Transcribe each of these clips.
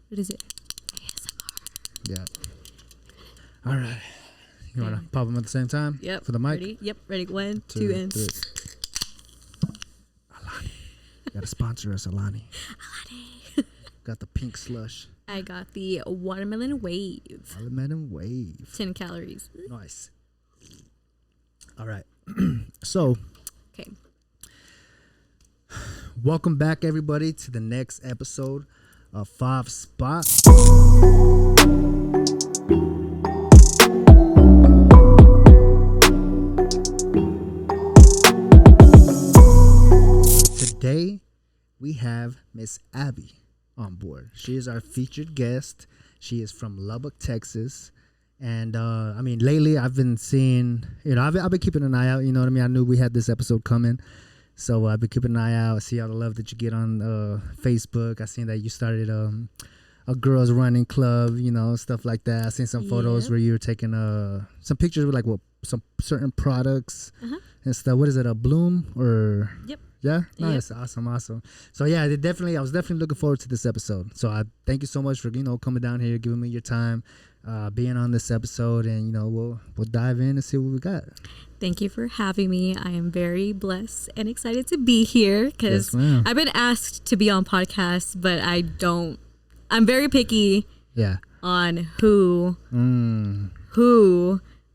What is it? ASMR. Yeah. All right. You want to pop them at the same time? Yep. For the mic? Ready? Yep. Ready. 1, 2, and... Alani. You got to sponsor us, Alani. Alani. Got the pink slush. I got the watermelon wave. Watermelon wave. 10 calories. Nice. All right. So... Okay. Welcome back, everybody, to the next episode of 5 Spot. Today, we have Miss Abbie on board. She is our featured guest. She is from Lubbock, Texas. And, I mean, lately I've been seeing, I've been keeping an eye out. You know what I mean? I knew we had this episode coming. So I've been keeping an eye out. I see all the love that you get on Facebook. I seen that you started a girls running club, stuff like that. I seen some photos where you were taking some pictures with some certain products and stuff. What is it, a Bloom or? Yep. Yeah? Nice. Yep. Awesome. So yeah, I was definitely looking forward to this episode. So I thank you so much for, coming down here, giving me your time, being on this episode, and, we'll dive in and see what we got. Thank you for having me. I am very blessed and excited to be here because I've been asked to be on podcasts, but I'm very picky on who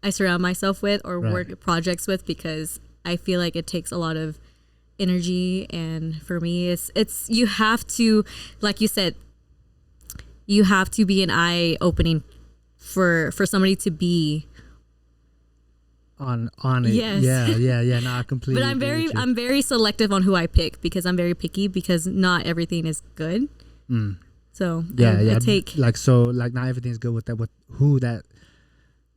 I surround myself with or work projects with, because I feel like it takes a lot of energy. And for me, it's you have to, like you said, you have to be an eye opening for somebody to be on it. Yes. Yeah. No, I completely. But I'm very selective on who I pick, because I'm very picky, because not everything is good. So I take not everything's good with that, with who that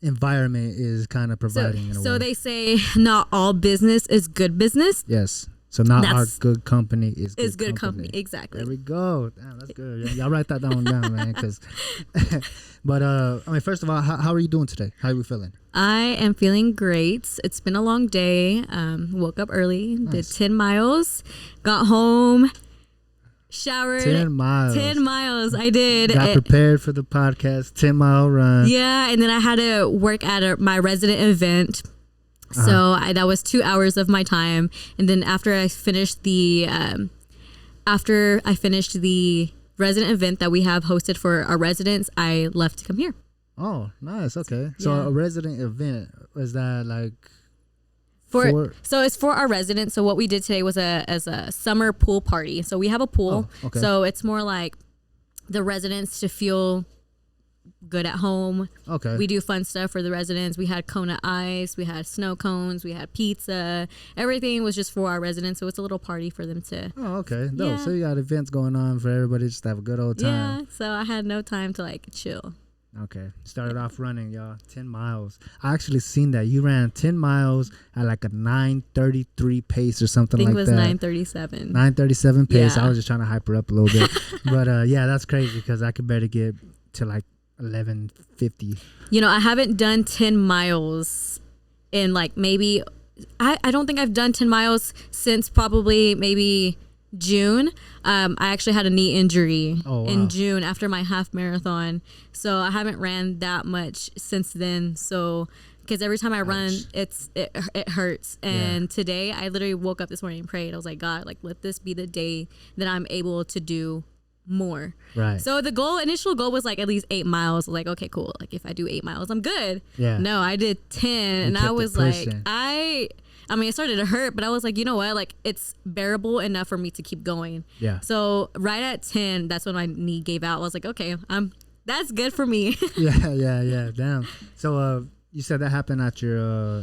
environment is kind of providing. So they say not all business is good business. Yes. So not our good company is good company. Exactly. There we go. Damn, that's good. Y'all write that down, man. But first of all, how are you doing today? How are you feeling? I am feeling great. It's been a long day. Woke up early, did 10 miles, got home, showered. 10 miles. 10 miles. I did. Got prepared for the podcast. 10-mile run. Yeah, and then I had to work at my resident event. So that was 2 hours of my time, and then after I finished the resident event that we have hosted for our residents, I left to come here. Oh, nice. Okay, so a resident event, was that like so it's for our residents. So what we did today was a summer pool party. So we have a pool. Oh, okay. So it's more like the residents to feel good at home. Okay. We do fun stuff for the residents. We had Kona ice, we had snow cones, we had pizza. Everything was just for our residents, so it's a little party for them to. Oh, okay. No, yeah. So you got events going on for everybody just to have a good old time. Yeah. So I had no time to chill. Okay. Started off running, y'all. 10 miles. I actually seen that. You ran 10 miles at like a 9:33 pace or something like that. I think it was 9:37. 9:37 pace. Yeah. I was just trying to hype her up a little bit. But yeah, that's crazy, because I could better get to 11:50. I haven't done 10 miles in maybe I don't think I've done 10 miles since probably maybe June. I actually had a knee injury in June after my half marathon, so I haven't ran that much since then. So because every time I run, it hurts. And today I literally woke up this morning and prayed. I was like, God, let this be the day that I'm able to do more. Right. So the initial goal was at least 8 miles. Like, okay, cool. If I do 8 miles, I'm good. Yeah. No, I did 10, and I was I mean, it started to hurt, but I was like, you know what? It's bearable enough for me to keep going. Yeah. So right at 10, that's when my knee gave out. I was like, okay, that's good for me. Yeah. Damn. So you said that happened at your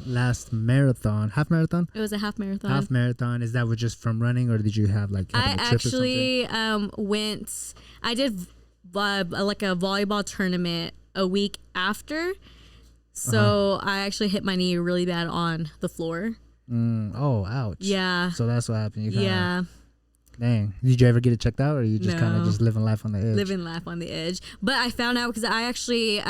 last marathon, half marathon? It was a half marathon. Half marathon. Is that just from running, or did you have a trip actually went. I did a volleyball tournament a week after, so I actually hit my knee really bad on the floor. Oh, ouch. Yeah. So that's what happened. Dang. Did you ever get it checked out, or you just kind of just living life on the edge? Living life on the edge. But I found out because I actually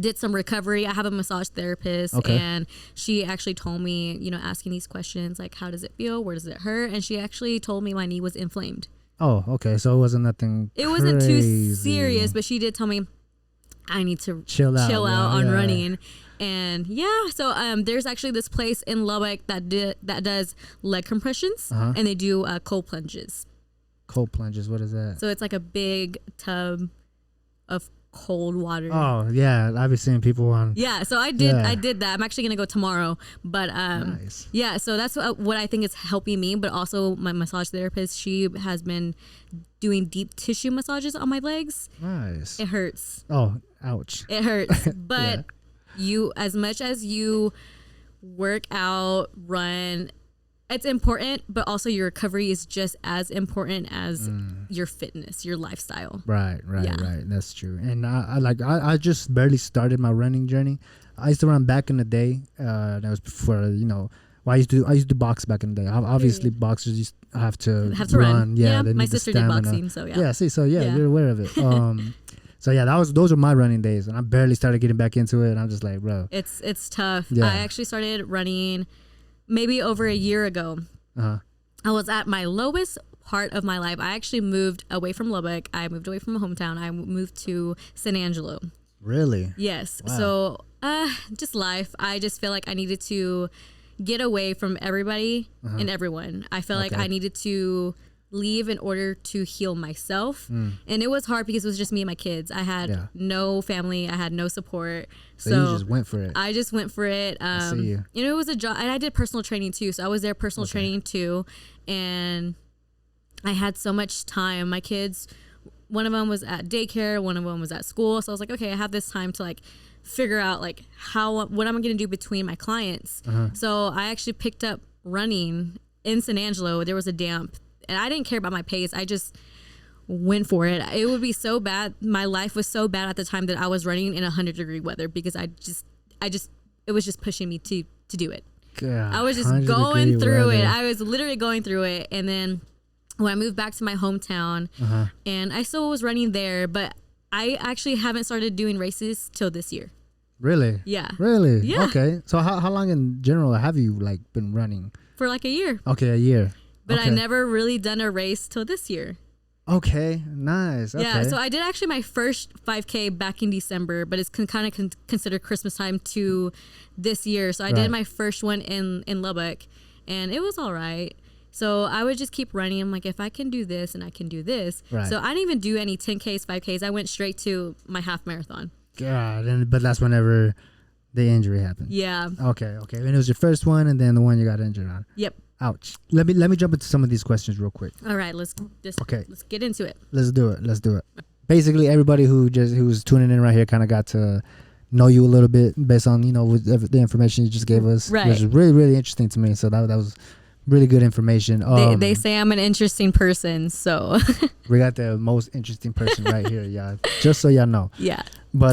did some recovery. I have a massage therapist, and she actually told me, asking these questions like, how does it feel? Where does it hurt? And she actually told me my knee was inflamed. Oh, okay. So it wasn't nothing. It wasn't too crazy. serious, but she did tell me I need to Chill out on yeah. running. And yeah, so there's actually this place in Lubbock that does leg compressions, and they do cold plunges. Cold plunges. What is that? So it's like a big tub of cold water. Oh yeah, I've been seeing people on. Yeah, so I did that. I'm actually gonna go tomorrow, but Nice. yeah, so that's what I think is helping me. But also my massage therapist, she has been doing deep tissue massages on my legs. Nice. It hurts. Oh, ouch. It hurts, but you, as much as you work out, run, it's important, but also your recovery is just as important as your fitness, your lifestyle. Right. Yeah. That's true. And I just barely started my running journey. I used to run back in the day. That was before, well, I used to box back in the day. Obviously, boxers used to have to run. Yeah, they my need the sister did stamina. boxing, so yeah. Yeah, see, so you're aware of it. So yeah, those were my running days, and I barely started getting back into it. And I'm just like, bro, it's tough. Yeah. I actually started running maybe over a year ago. I was at my lowest part of my life. I actually moved away from Lubbock. I moved away from my hometown. I moved to San Angelo. Really? Yes. Wow. So just life. I just feel like I needed to get away from everybody and everyone. I felt like I needed to leave in order to heal myself. And it was hard because it was just me and my kids. I had no family. I had no support. So you just went for it. I just went for it. I see you. It was a job, and I did personal training too. So I was there personal training too, and I had so much time. My kids, one of them was at daycare, one of them was at school. So I was like, okay, I have this time to like figure out like what I'm going to do between my clients. So I actually picked up running in San Angelo. There was a damp, and I didn't care about my pace. I just went for it. It would be so bad. My life was so bad at the time that I was running in 100-degree weather because it was just pushing me to do it. God, I was just going through weather. it. I was literally going through it. And then when I moved back to my hometown, and I still was running there, but I actually haven't started doing races till this year. Really? Yeah. Really? Yeah. Okay. So how long in general have you like been running? For like a year. Okay, a year. But okay. I never really done a race till this year. Okay, nice. Okay. Yeah, so I did actually my first 5K back in December, but it's kind of considered Christmas time to this year. So I did my first one in Lubbock, and it was all right. So I would just keep running. I'm like, if I can do this and I can do this. Right. So I didn't even do any 10Ks, 5Ks. I went straight to my half marathon. God, but that's whenever the injury happened. Yeah. Okay. And it was your first one, and then the one you got injured on. Yep. Ouch. Let me jump into some of these questions real quick. All right, let's get into it. Let's do it. Basically, everybody who's tuning in right here kind of got to know you a little bit based on with the information you just gave us, right? Which is really, really interesting to me. So that was really good information. They say I'm an interesting person, so we got the most interesting person right here, y'all. Just so y'all know. Yeah. But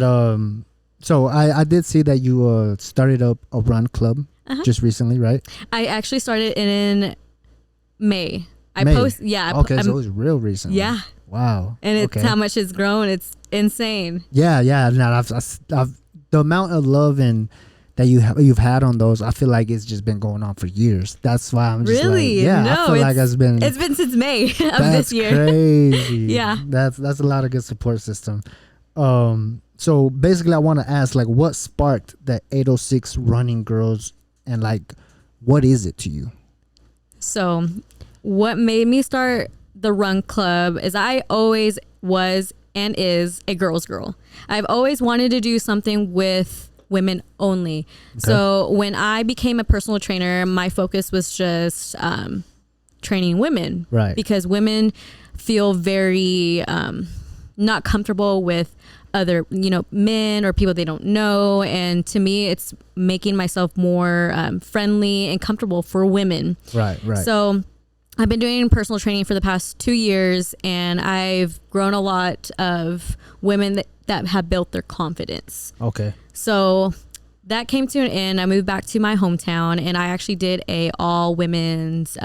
so I did see that you started up a run club just recently, right? I actually started in May. Okay, so it was real recent. Yeah. Wow. And it's how much it's grown. It's insane. Yeah. No, I've the amount of love and that you've had on those, I feel like it's just been going on for years. That's why I'm just really? like, no, I feel like it's been since May of this year. That's crazy. Yeah. That's a lot of good support system. So basically I want to ask, like, what sparked the 806 Running Girls, and like, what is it to you? So what made me start the run club is I always was and is a girl's girl. I've always wanted to do something with women only. Okay. So when I became a personal trainer, my focus was just training women. Right. Because women feel very not comfortable with other men or people they don't know, and to me it's making myself more friendly and comfortable for women. Right. So I've been doing personal training for the past 2 years, and I've grown a lot of women that have built their confidence. Okay. So that came to an end. I moved back to my hometown, and I actually did a all women's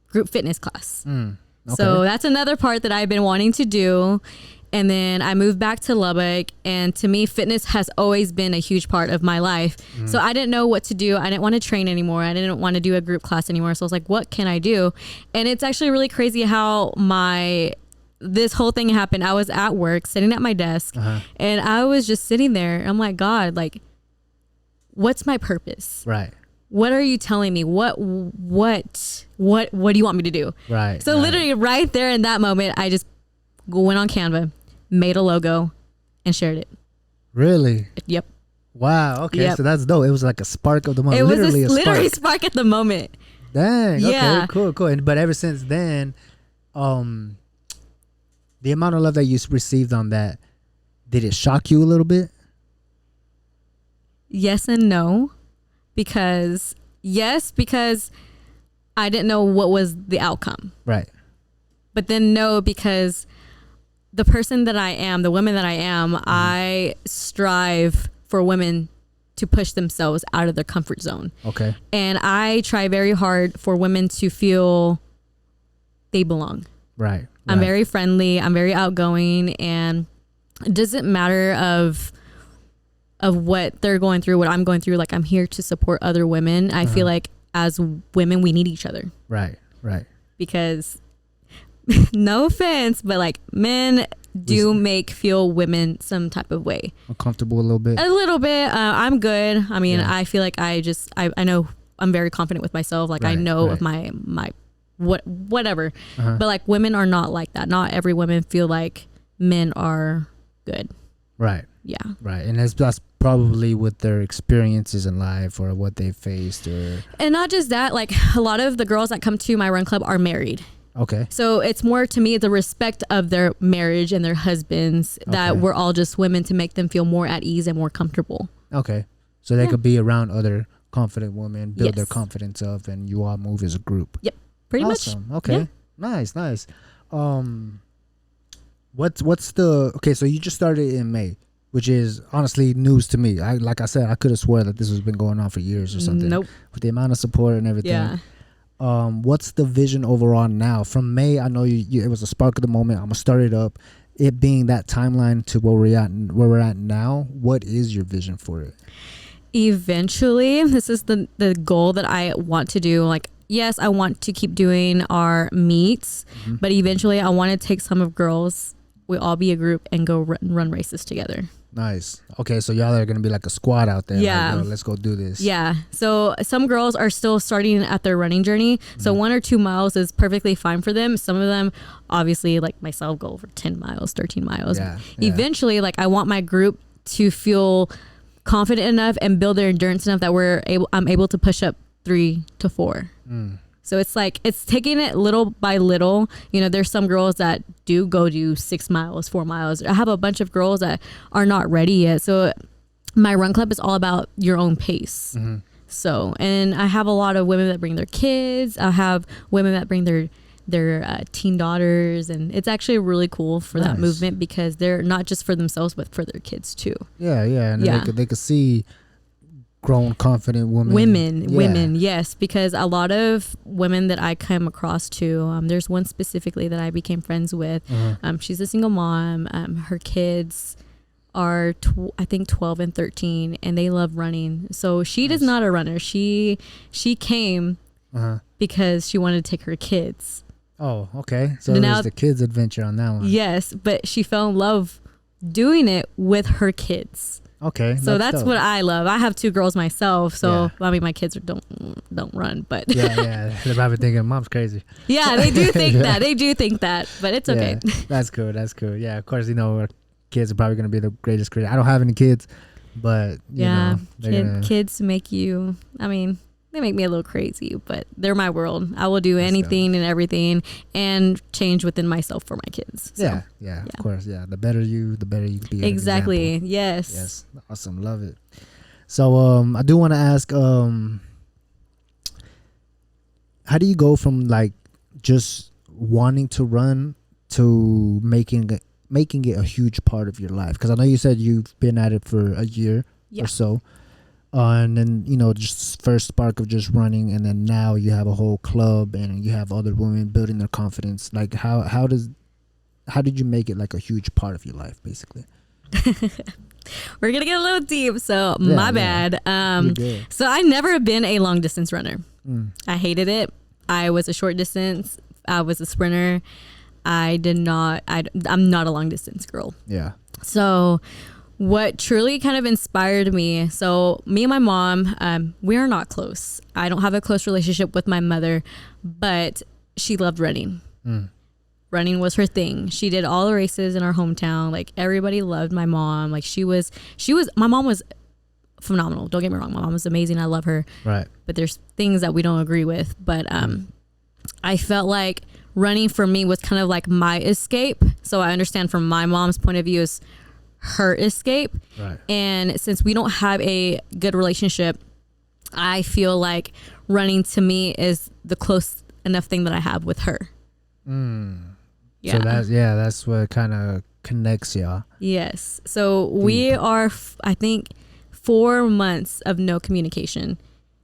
group fitness class. Okay. So that's another part that I've been wanting to do. And then I moved back to Lubbock, and to me, fitness has always been a huge part of my life. So I didn't know what to do. I didn't want to train anymore. I didn't want to do a group class anymore. So I was like, what can I do? And it's actually really crazy how this whole thing happened. I was at work, sitting at my desk, and I was just sitting there. I'm like, God, like, what's my purpose? Right. What are you telling me? What do you want me to do? Right. So literally right there in that moment, I just went on Canva, made a logo, and shared it. Really? Yep. Wow. Okay. Yep. So that's dope. It was like a spark of the moment. It was literally a spark at the moment. Dang. Yeah. Okay. Cool. But ever since then, the amount of love that you received on that, did it shock you a little bit? Yes and no. Because I didn't know what was the outcome. Right. But then no, because the person that I am, the woman that I am, I strive for women to push themselves out of their comfort zone. Okay. And I try very hard for women to feel they belong. Right. I'm very friendly. I'm very outgoing, and it doesn't matter of what they're going through, what I'm going through. Like, I'm here to support other women. I feel like as women, we need each other. Right. Because no offense, but like, men do feel women some type of way. Uncomfortable a little bit. A little bit. I'm good. I mean, I feel like I know I'm very confident with myself. Like, I know of my whatever. But like, women are not like that. Not every woman feel like men are good. Right. Yeah. Right. And that's probably with their experiences in life or what they faced, and not just that, like, a lot of the girls that come to my run club are married. Okay. So it's more, to me, the respect of their marriage and their husbands, that we're all just women, to make them feel more at ease and more comfortable. Okay. So they could be around other confident women, build their confidence up, and you all move as a group. Yep. Pretty much. Okay. Yeah. Nice. What's the, okay, so you just started in May, which is honestly news to me. Like I said, I could have swore that this has been going on for years or something. Nope. With the amount of support and everything. Yeah. What's the vision overall now? From May, I know it was a spark of the moment. I'm gonna start it up. It being that timeline to where we're at now. What is your vision for it? Eventually, this is the goal that I want to do. Like, yes, I want to keep doing our meets, but eventually I want to take some of girls, we all be a group, and go run races together. Nice. Okay, so y'all are gonna be like a squad out there. Yeah. Like, let's go do this. Yeah. So some girls are still starting at their running journey. So 1 or 2 miles is perfectly fine for them. Some of them, obviously, like myself, go over 10 miles, 13 miles. Yeah. Eventually, like, I want my group to feel confident enough and build their endurance enough that I'm able to push up 3 to 4. So it's like, it's taking it little by little. You know, there's some girls that do 6 miles, 4 miles. I have a bunch of girls that are not ready yet. So my run club is all about your own pace. So, and I have a lot of women that bring their kids. I have women that bring their teen daughters, and it's actually really cool for that movement, because they're not just for themselves but for their kids too. And they could see grown, confident women, yes, because a lot of women that I come across too, there's one specifically that I became friends with. She's a single mom. Her kids are I think 12 and 13, and they love running. So she is not a runner. She came because she wanted to take her kids. Oh, okay. So there's the kids adventure on that one. Yes, but she fell in love doing it with her kids. Okay. So that's what I love. I have 2 girls myself, so I mean, my kids don't run, but they're probably thinking mom's crazy. Yeah, they do think that. They do think that, but it's okay. That's cool. Yeah, of course, our kids are probably gonna be the greatest creator. I don't have any kids, but you know, kids make you. I mean, they make me a little crazy, but they're my world. I will do anything and everything and change within myself for my kids. So, yeah, of course. Yeah. The better you can be. Exactly. Yes. Yes. Awesome. Love it. So, I do want to ask, how do you go from like just wanting to run to making it a huge part of your life? Because I know you said you've been at it for a year or so. And then, just first spark of just running, and then now you have a whole club and you have other women building their confidence. Like, how does how did you make it like a huge part of your life, basically? We're gonna get a little deep, so Yeah, my yeah. bad. You're good. So I never been a long distance runner. Mm. I hated it. I was a short distance. I was a sprinter. I'm not a long distance girl. Yeah. So what truly kind of inspired me, so me and my mom, we are not close. I don't have a close relationship with my mother, but she loved running. Mm. Running was her thing. She did all the races in our hometown. Like, everybody loved my mom. Like, my mom was phenomenal. Don't get me wrong. My mom was amazing. I love her. Right. But there's things that we don't agree with. But I felt like running for me was kind of like my escape. So I understand from my mom's point of view is her escape. Right. And since we don't have a good relationship, I feel like running to me is the close enough thing that I have with her. Mm. Yeah. So that's what kind of connects y'all. Yes. So we are, I think, 4 months of no communication.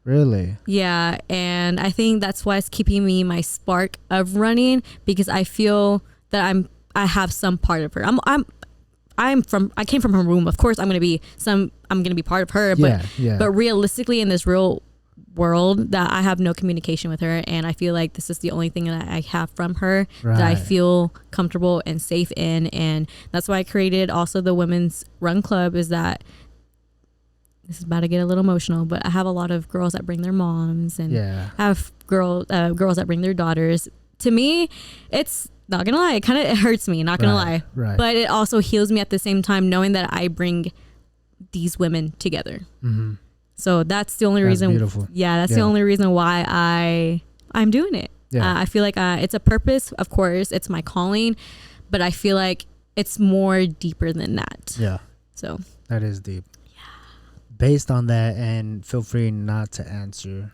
Really? Yeah. And I think that's why it's keeping me my spark of running, because I feel that I have some part of her. I came from her womb. Of course I'm going to be part of her, but realistically in this real world that I have no communication with her, and I feel like this is the only thing that I have from her that I feel comfortable and safe in. And that's why I created also the women's run club, is that this is about to get a little emotional, but I have a lot of girls that bring their moms, and I have girls that bring their daughters. To me, it's not gonna lie, it hurts me, not gonna lie, but it also heals me at the same time, knowing that I bring these women together. Mm-hmm. So that's the only reason. Beautiful. Yeah, that's the only reason why I'm doing it. Yeah. I feel like it's a purpose. Of course, it's my calling, but I feel like it's more deeper than that. Yeah. So that is deep. Yeah. Based on that, and feel free not to answer,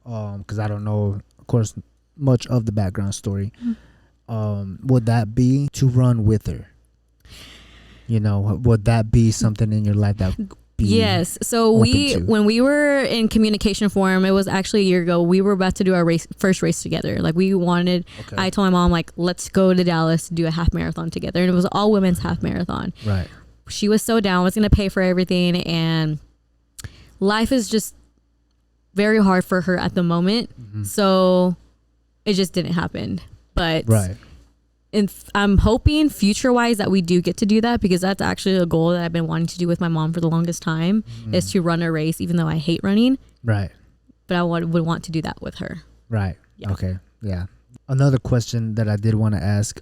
because I don't know, of course, much of the background story. Mm-hmm. Would that be to run with her? You know, would that be something in your life that? Yes. So when we were in communication forum, it was actually a year ago, we were about to do our first race together. Like, I told my mom, like, let's go to Dallas to do a half marathon together. And it was all women's half marathon. Right. She was so down, was going to pay for everything. And life is just very hard for her at the moment. Mm-hmm. So it just didn't happen. But I'm hoping future-wise that we do get to do that, because that's actually a goal that I've been wanting to do with my mom for the longest time, is to run a race, even though I hate running. Right. But I would want to do that with her. Right. Yeah. Okay. Yeah. Another question that I did want to ask.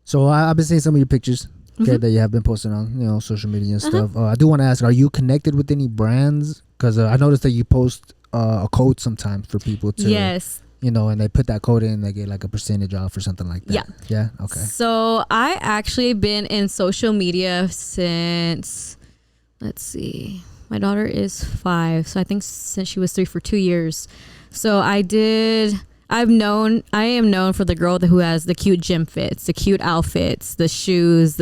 So I've been seeing some of your pictures, okay, that you have been posting on, social media and stuff. I do want to ask, are you connected with any brands? Because I noticed that you post a code sometimes for people to. Yes. And they put that code in, they get like a percentage off or something like that. Yeah. Yeah. Okay. So I actually been in social media since, let's see, my daughter is 5. So I think since she was 3, for 2 years. So I am known for the girl who has the cute gym fits, the cute outfits, the shoes,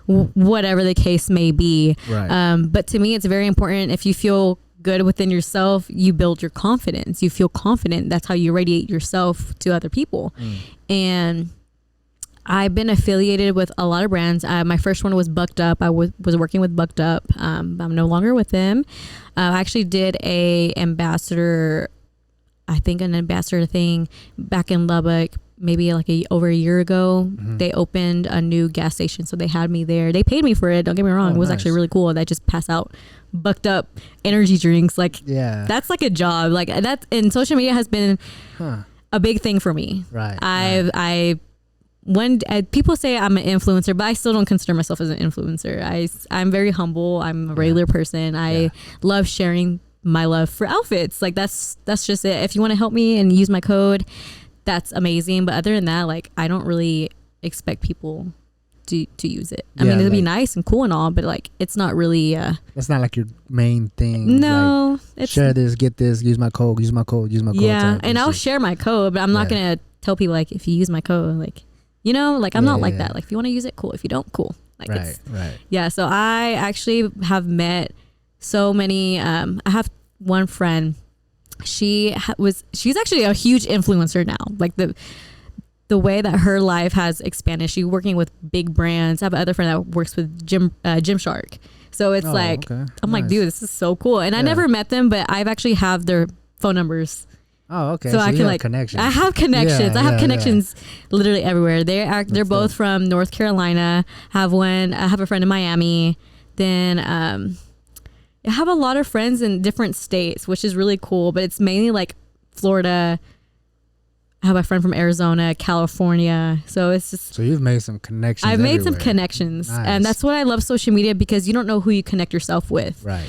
whatever the case may be. Right. But to me, it's very important. If you feel good within yourself, you build your confidence. You feel confident. That's how you radiate yourself to other people. And I've been affiliated with a lot of brands. My first one was Bucked Up. I was working with Bucked Up. I'm no longer with them. I actually did an ambassador thing back in Lubbock, maybe like over a year ago. They opened a new gas station, so they had me there. They paid me for it, don't get me wrong. It was actually really cool. I just pass out Bucked Up energy drinks. Like, that's like a job. Like, that's in social media has been a big thing for me. Right. When people say I'm an influencer, but I still don't consider myself as an influencer. I'm very humble. I'm a regular person. I love sharing my love for outfits. Like, that's just it. If you want to help me and use my code, that's amazing. But other than that, like, I don't really expect people to use it. I mean, it'll be nice and cool and all, but like, it's not really it's not like your main thing. No, like, it's share this, get this, use my code. Yeah, and I'll share my code, but I'm not gonna tell people, like, if you use my code, like, like, I'm not like that. Like, if you want to use it, cool. If you don't, cool. Like, right. Yeah. So I actually have met so many. I have one friend. She's actually a huge influencer now. Like, the way that her life has expanded. She's working with big brands. I have another friend that works with Gymshark. So it's like, okay. I'm like, dude, this is so cool. And I never met them, but I've actually have their phone numbers. Oh, okay. So I can like connections. I have connections. I have connections literally everywhere. They're both dope. from North Carolina. I have a friend in Miami. Then I have a lot of friends in different states, which is really cool, but it's mainly like Florida. I have a friend from Arizona, California. So it's just... So you've made some connections. I've made some connections. Nice. And that's what I love social media, because you don't know who you connect yourself with. Right.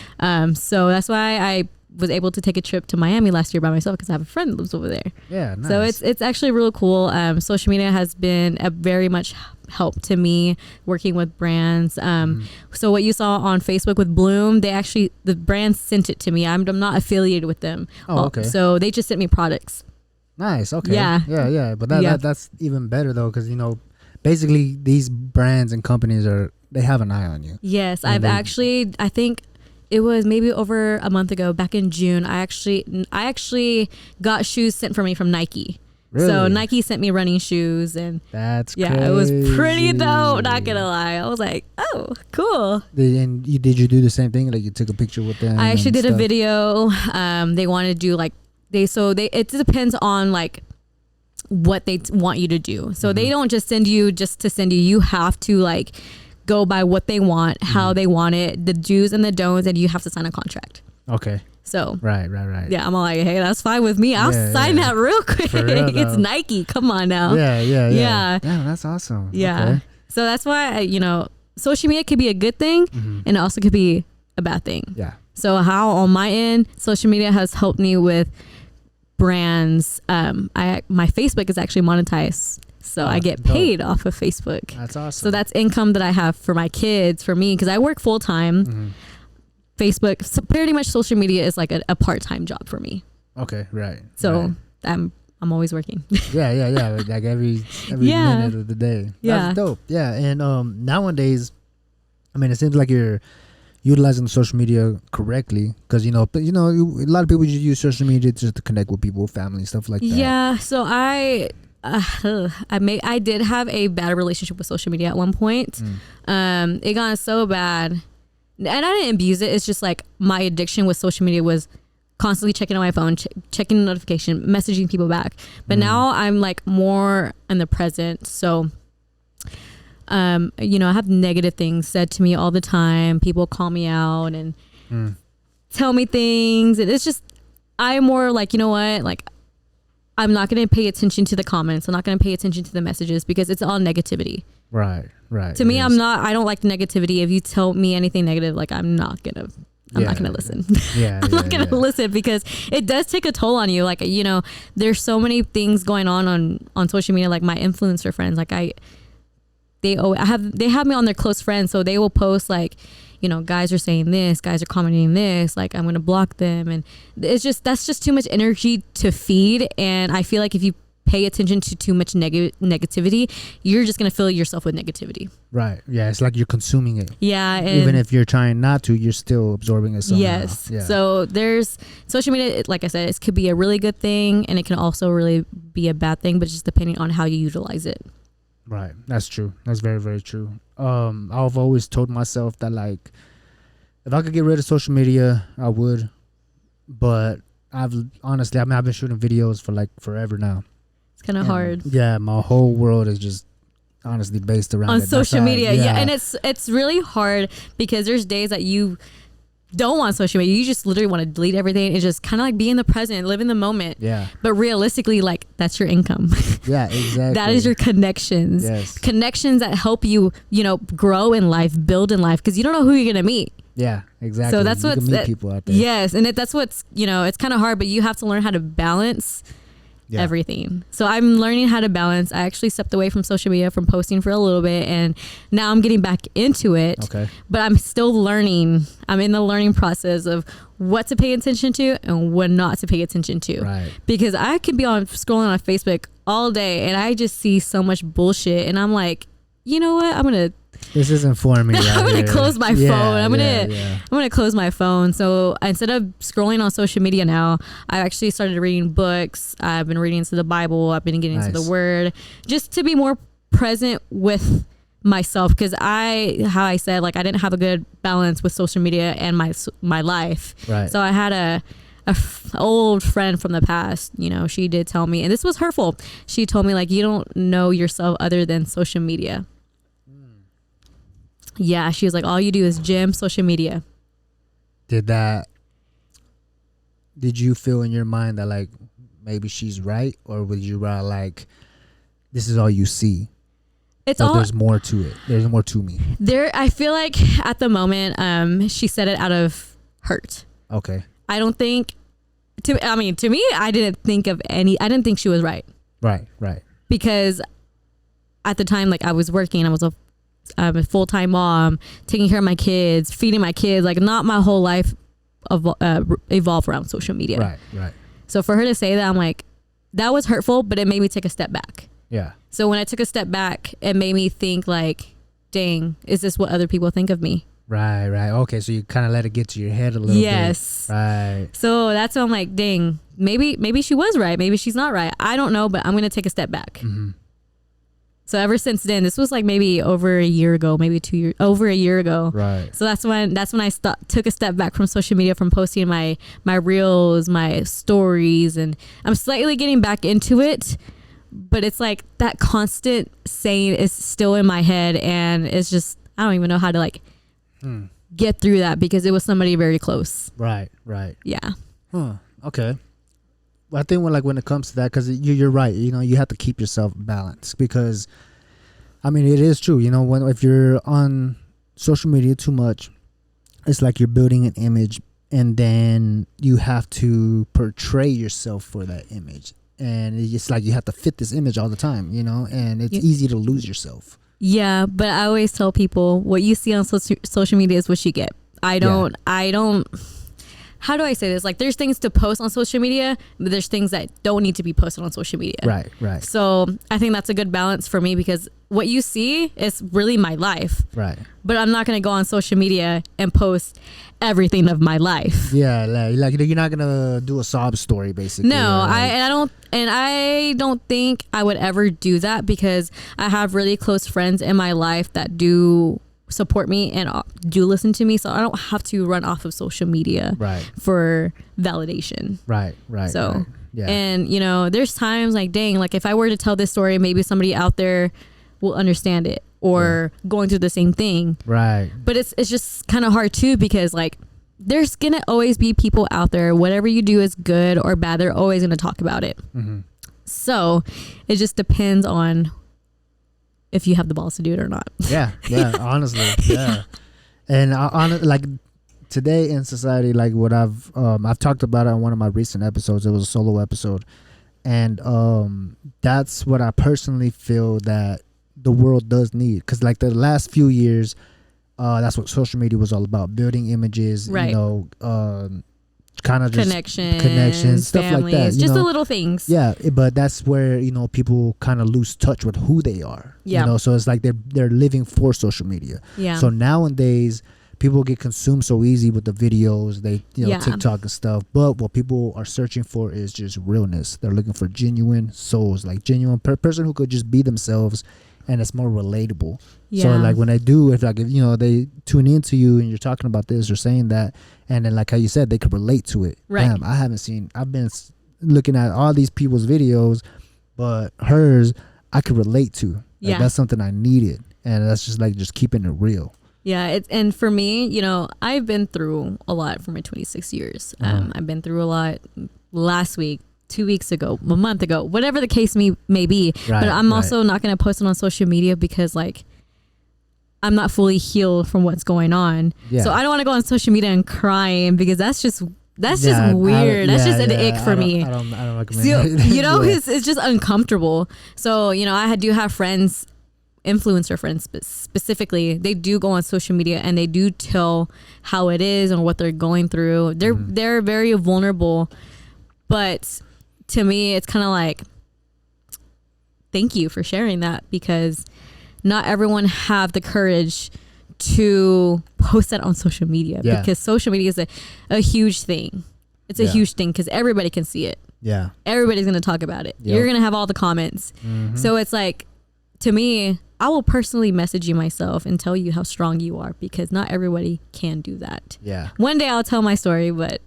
So that's why I was able to take a trip to Miami last year by myself, because I have a friend that lives over there. Yeah, nice. So it's actually really cool. Social media has been a very much help to me working with brands. So what you saw on Facebook with Bloom, the brand sent it to me. I'm not affiliated with them. Oh, okay. So they just sent me products. Nice. Okay. Yeah. Yeah. But that's even better though, because basically these brands and companies they have an eye on you. Yes, I think it was maybe over a month ago, back in June. I actually got shoes sent for me from Nike. Really? So Nike sent me running shoes, and that's crazy. It was pretty dope. Not gonna lie, I was like, oh, cool. Did you do the same thing? Like you took a picture with them? I actually did a video. They wanted to do like it depends on like what they want you to do. So they don't just send you just to send you. You have to like go by what they want, how they want it, the do's and the don'ts, and you have to sign a contract. Okay. So right. Yeah, I'm all like, hey, that's fine with me. I'll sign that real quick. It's Nike. Come on now. Yeah. Yeah, that's awesome. Yeah. Okay. So that's why social media could be a good thing, and it also could be a bad thing. Yeah. So how on my end, social media has helped me with brands. My Facebook is actually monetized, so I get paid off of Facebook. That's awesome. So that's income that I have for my kids, for me, because I work full time. Facebook, so pretty much social media is like a part-time job for me. Okay, right. So I'm always working. yeah. Like every minute of the day. Yeah. That's dope. Yeah, and nowadays, I mean, it seems like you're utilizing social media correctly, because a lot of people just use social media just to connect with people, family, stuff like that. Yeah. So I did have a bad relationship with social media at one point. It got so bad, and I didn't abuse it. It's just like my addiction with social media was constantly checking on my phone, checking the notification, messaging people back. But now I'm like more in the present. So I have negative things said to me all the time. People call me out and tell me things. And it's just, I'm more like, you know what? Like, I'm not going to pay attention to the comments. I'm not going to pay attention to the messages, because it's all negativity. Right. To me, I don't like negativity. If you tell me anything negative, like I'm not going to listen. I'm not going to listen, because it does take a toll on you. Like, there's so many things going on social media. Like my influencer friends, like they have me on their close friends, so they will post like, guys are saying this, guys are commenting this, like I'm gonna block them, and that's just too much energy to feed. And I feel like if you pay attention to too much negativity, you're just gonna fill yourself with negativity. Right. Yeah, it's like you're consuming it. Yeah. Even if you're trying not to, you're still absorbing it somehow. Yes. Yeah. So there's social media, like I said, it could be a really good thing, and it can also really be a bad thing, but just depending on how you utilize it. Right. That's true. That's very, very true. I've always told myself that, like, if I could get rid of social media, I would. But I've been shooting videos for like forever now. It's kind of hard. Yeah, my whole world is just honestly based around on social media. Yeah, and it's really hard, because there's days that you don't want social media. You just literally want to delete everything and just kind of like be in the present, live in the moment. Yeah. But realistically, like, that's your income. Yeah, exactly. That is your connections. Yes. Connections that help you, grow in life, build in life, because you don't know who you're going to meet. Yeah, exactly. So that's what's meet people out there. Yes, and that's what's, it's kind of hard, but you have to learn how to balance everything. So I'm learning how to balance. I actually stepped away from social media, from posting for a little bit, and now I'm getting back into it. Okay. But I'm still learning. I'm in the learning process of what to pay attention to and what not to pay attention to. Right. Because I could be scrolling on Facebook all day, and I just see so much bullshit, and I'm like, you know what? I'm gonna This isn't for me. I'm gonna close my phone. I'm Yeah. gonna close my phone. So instead of scrolling on social media now, I actually started reading books. I've been reading into the Bible. I've been getting into the Word, just to be more present with myself. Because how I said, like, I didn't have a good balance with social media and my life. Right. So I had a old friend from the past, she did tell me, and this was hurtful. She told me, like, you don't know yourself other than social media. Yeah, she was like, all you do is gym, social media. Did you feel in your mind that, like, maybe she's right, or would you rather, like, this is all you see? There's more to it. There's more to me. I feel like at the moment, she said it out of hurt. Okay. I don't think. To me, I didn't think she was right. Right. Because at the time, like, I was working. I was a full-time mom, taking care of my kids, feeding my kids. Like, not my whole life evolved around social media. Right. So for her to say that, I'm like, that was hurtful, but it made me take a step back. Yeah. So when I took a step back, it made me think, like, dang, is this what other people think of me? Right. Okay, so you kind of let it get to your head a little bit. Yes. Right. So that's when I'm like, dang, maybe she was right. Maybe she's not right. I don't know, but I'm going to take a step back. Mm-hmm. So ever since then, this was like maybe over a year ago, maybe over a year ago. Right. So that's when I took a step back from social media, from posting my reels, my stories, and I'm slightly getting back into it. But it's like that constant saying is still in my head, and it's just, I don't even know how to, like, get through that, because it was somebody very close. Right. Yeah. Huh. Okay. Well, I think when it comes to that, because you're right, you have to keep yourself balanced, because, I mean, it is true. If you're on social media too much, it's like you're building an image, and then you have to portray yourself for that image. And it's like you have to fit this image all the time, and it's easy to lose yourself. Yeah, but I always tell people, what you see on social media is what you get. I don't, how do I say this? Like, there's things to post on social media, but there's things that don't need to be posted on social media. Right. So I think that's a good balance for me, because what you see is really my life. Right. But I'm not going to go on social media and post everything of my life. Yeah, like you're not gonna do a sob story, basically. No, I don't think I would ever do that, because I have really close friends in my life that do support me and do listen to me, so I don't have to run off of social media for validation. Right. So, right. Yeah. And there's times like, dang, like, if I were to tell this story, maybe somebody out there will understand it, or going through the same thing. Right. But it's just kind of hard too, because, like, there's gonna always be people out there, whatever you do is good or bad, they're always gonna talk about it. Mm-hmm. So it just depends on if you have the balls to do it or not. Yeah, honestly, yeah. And like, today in society, like, what I've talked about it on one of my recent episodes. It was a solo episode, and that's what I personally feel that the world does need, because, like, the last few years, that's what social media was all about: building images, right? Kind of just connections, stuff families, like that. Just the little things. Yeah, but that's where people kind of lose touch with who they are. Yeah. So it's like they're living for social media. Yeah. So nowadays, people get consumed so easy with the videos, TikTok and stuff. But what people are searching for is just realness. They're looking for genuine souls, like genuine person who could just be themselves, and it's more relatable. Yeah. So like, when they do, if they tune into you and you're talking about this or saying that, and then, like how you said, they could relate to it. Right. Damn, I've been looking at all these people's videos, but hers I could relate to. Like, yeah. That's something I needed, and that's just keeping it real. Yeah, and for me, I've been through a lot for my 26 years. I've been through a lot last week, 2 weeks ago, a month ago, whatever the case may be. Right, but I'm also not going to post it on social media, because, like, I'm not fully healed from what's going on. Yeah. So I don't want to go on social media and crying, because that's just weird. That's just an ick for me. I don't recommend it. It's just uncomfortable. So, I do have friends, influencer friends specifically, they do go on social media and they do tell how it is and what they're going through. They're very vulnerable, but to me, it's kind of like, thank you for sharing that, because not everyone have the courage to post that on social media because social media is a huge thing. It's a huge thing because everybody can see it. Yeah. Everybody's going to talk about it. You're going to have all the comments. So it's like, to me, I will personally message you myself and tell you how strong you are because not everybody can do that. Yeah. One day I'll tell my story, but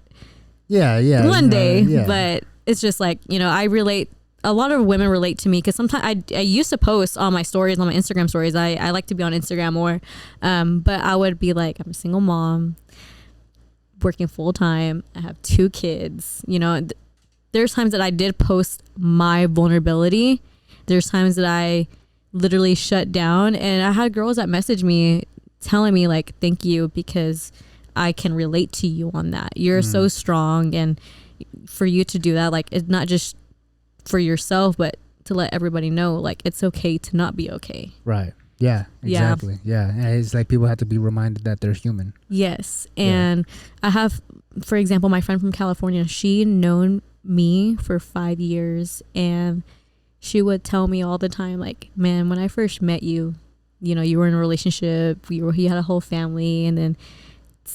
one day, but it's just like, you know, I relate. A lot of women relate to me because sometimes I used to post on my stories, on my Instagram stories. I like to be on Instagram more, but I would be like, I'm a single mom, working full time. I have 2 kids. You know, there's times that I did post my vulnerability. There's times that I literally shut down, and I had girls that messaged me telling me like, thank you because I can relate to you on that. You're so strong, and for you to do that, like, it's not just for yourself, but to let everybody know, like, it's okay to not be okay. Right. Yeah, exactly. Yeah. And it's like people have to be reminded that they're human. Yes. And I have, for example, my friend from California, she known me for 5 years, and she would tell me all the time, like, man, when I first met you, you know, you were in a relationship, you had a whole family, and then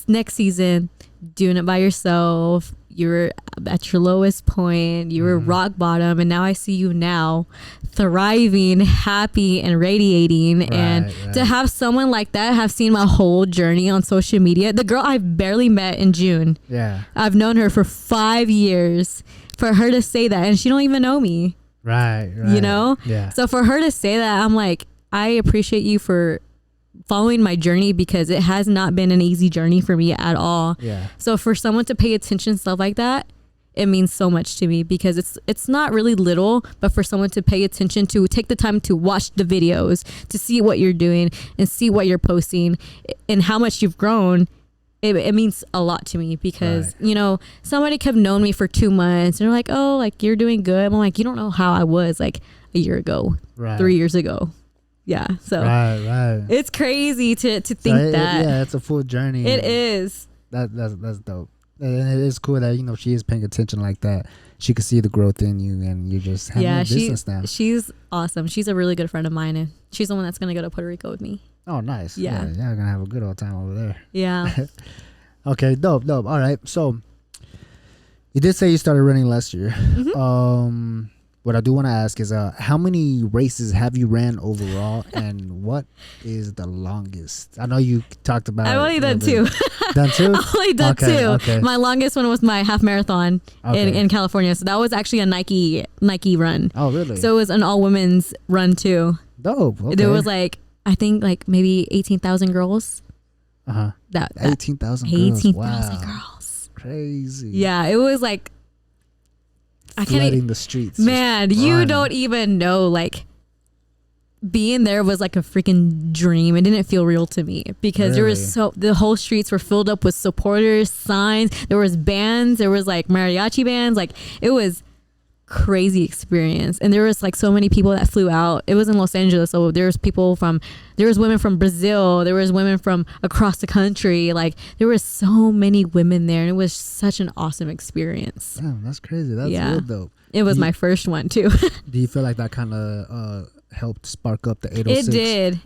next season doing it by yourself, you were at your lowest point, you were rock bottom, and now I see you now thriving, happy, and radiating. And to have someone like that have seen my whole journey on social media, the girl I barely met in June, I've known her for 5 years, for her to say that, and she don't even know me, right. You know, so for her to say that, I'm like, I appreciate you for following my journey because it has not been an easy journey for me at all. So for someone to pay attention, stuff like that, it means so much to me because it's not really little, but for someone to pay attention, to take the time to watch the videos, to see what you're doing and see what you're posting and how much you've grown, it means a lot to me because, you know, somebody could have known me for 2 months and they're like, oh, like, you're doing good. I'm like, you don't know how I was like a year ago, 3 years ago. Yeah, so it's crazy to think that. It's a full journey. It is. That's dope. And it is cool that, you know, she is paying attention like that. She can see the growth in you, and you just handling business now. She's awesome. She's a really good friend of mine, and she's the one that's gonna go to Puerto Rico with me. Oh, nice. Yeah, y'all gonna have a good old time over there. Yeah. Okay, dope. All right, so you did say you started running last year. What I do want to ask is, how many races have you ran overall, and what is the longest? I know you talked about. I've only done 2. Done 2? I've only done 2. Okay. My longest one was my half marathon in California. So that was actually a Nike run. Oh, really? So it was an all women's run too. Dope. Okay. There was like, I think like maybe 18,000 girls. That 18,000 girls. 18,000 girls. Crazy. Yeah, it was like, flooding the streets. Man, you don't even know, like, being there was like a freaking dream. It didn't feel real to me because there was the whole streets were filled up with supporters, signs, there was bands, there was like mariachi bands, like, it was crazy experience. And there was like so many people that flew out. It was in Los Angeles, so there was women from Brazil, there was women from across the country, like, there was so many women there, and it was such an awesome experience. Damn, that's crazy. That's real dope. It was my first one too. Do you feel like that kind of helped spark up the 806?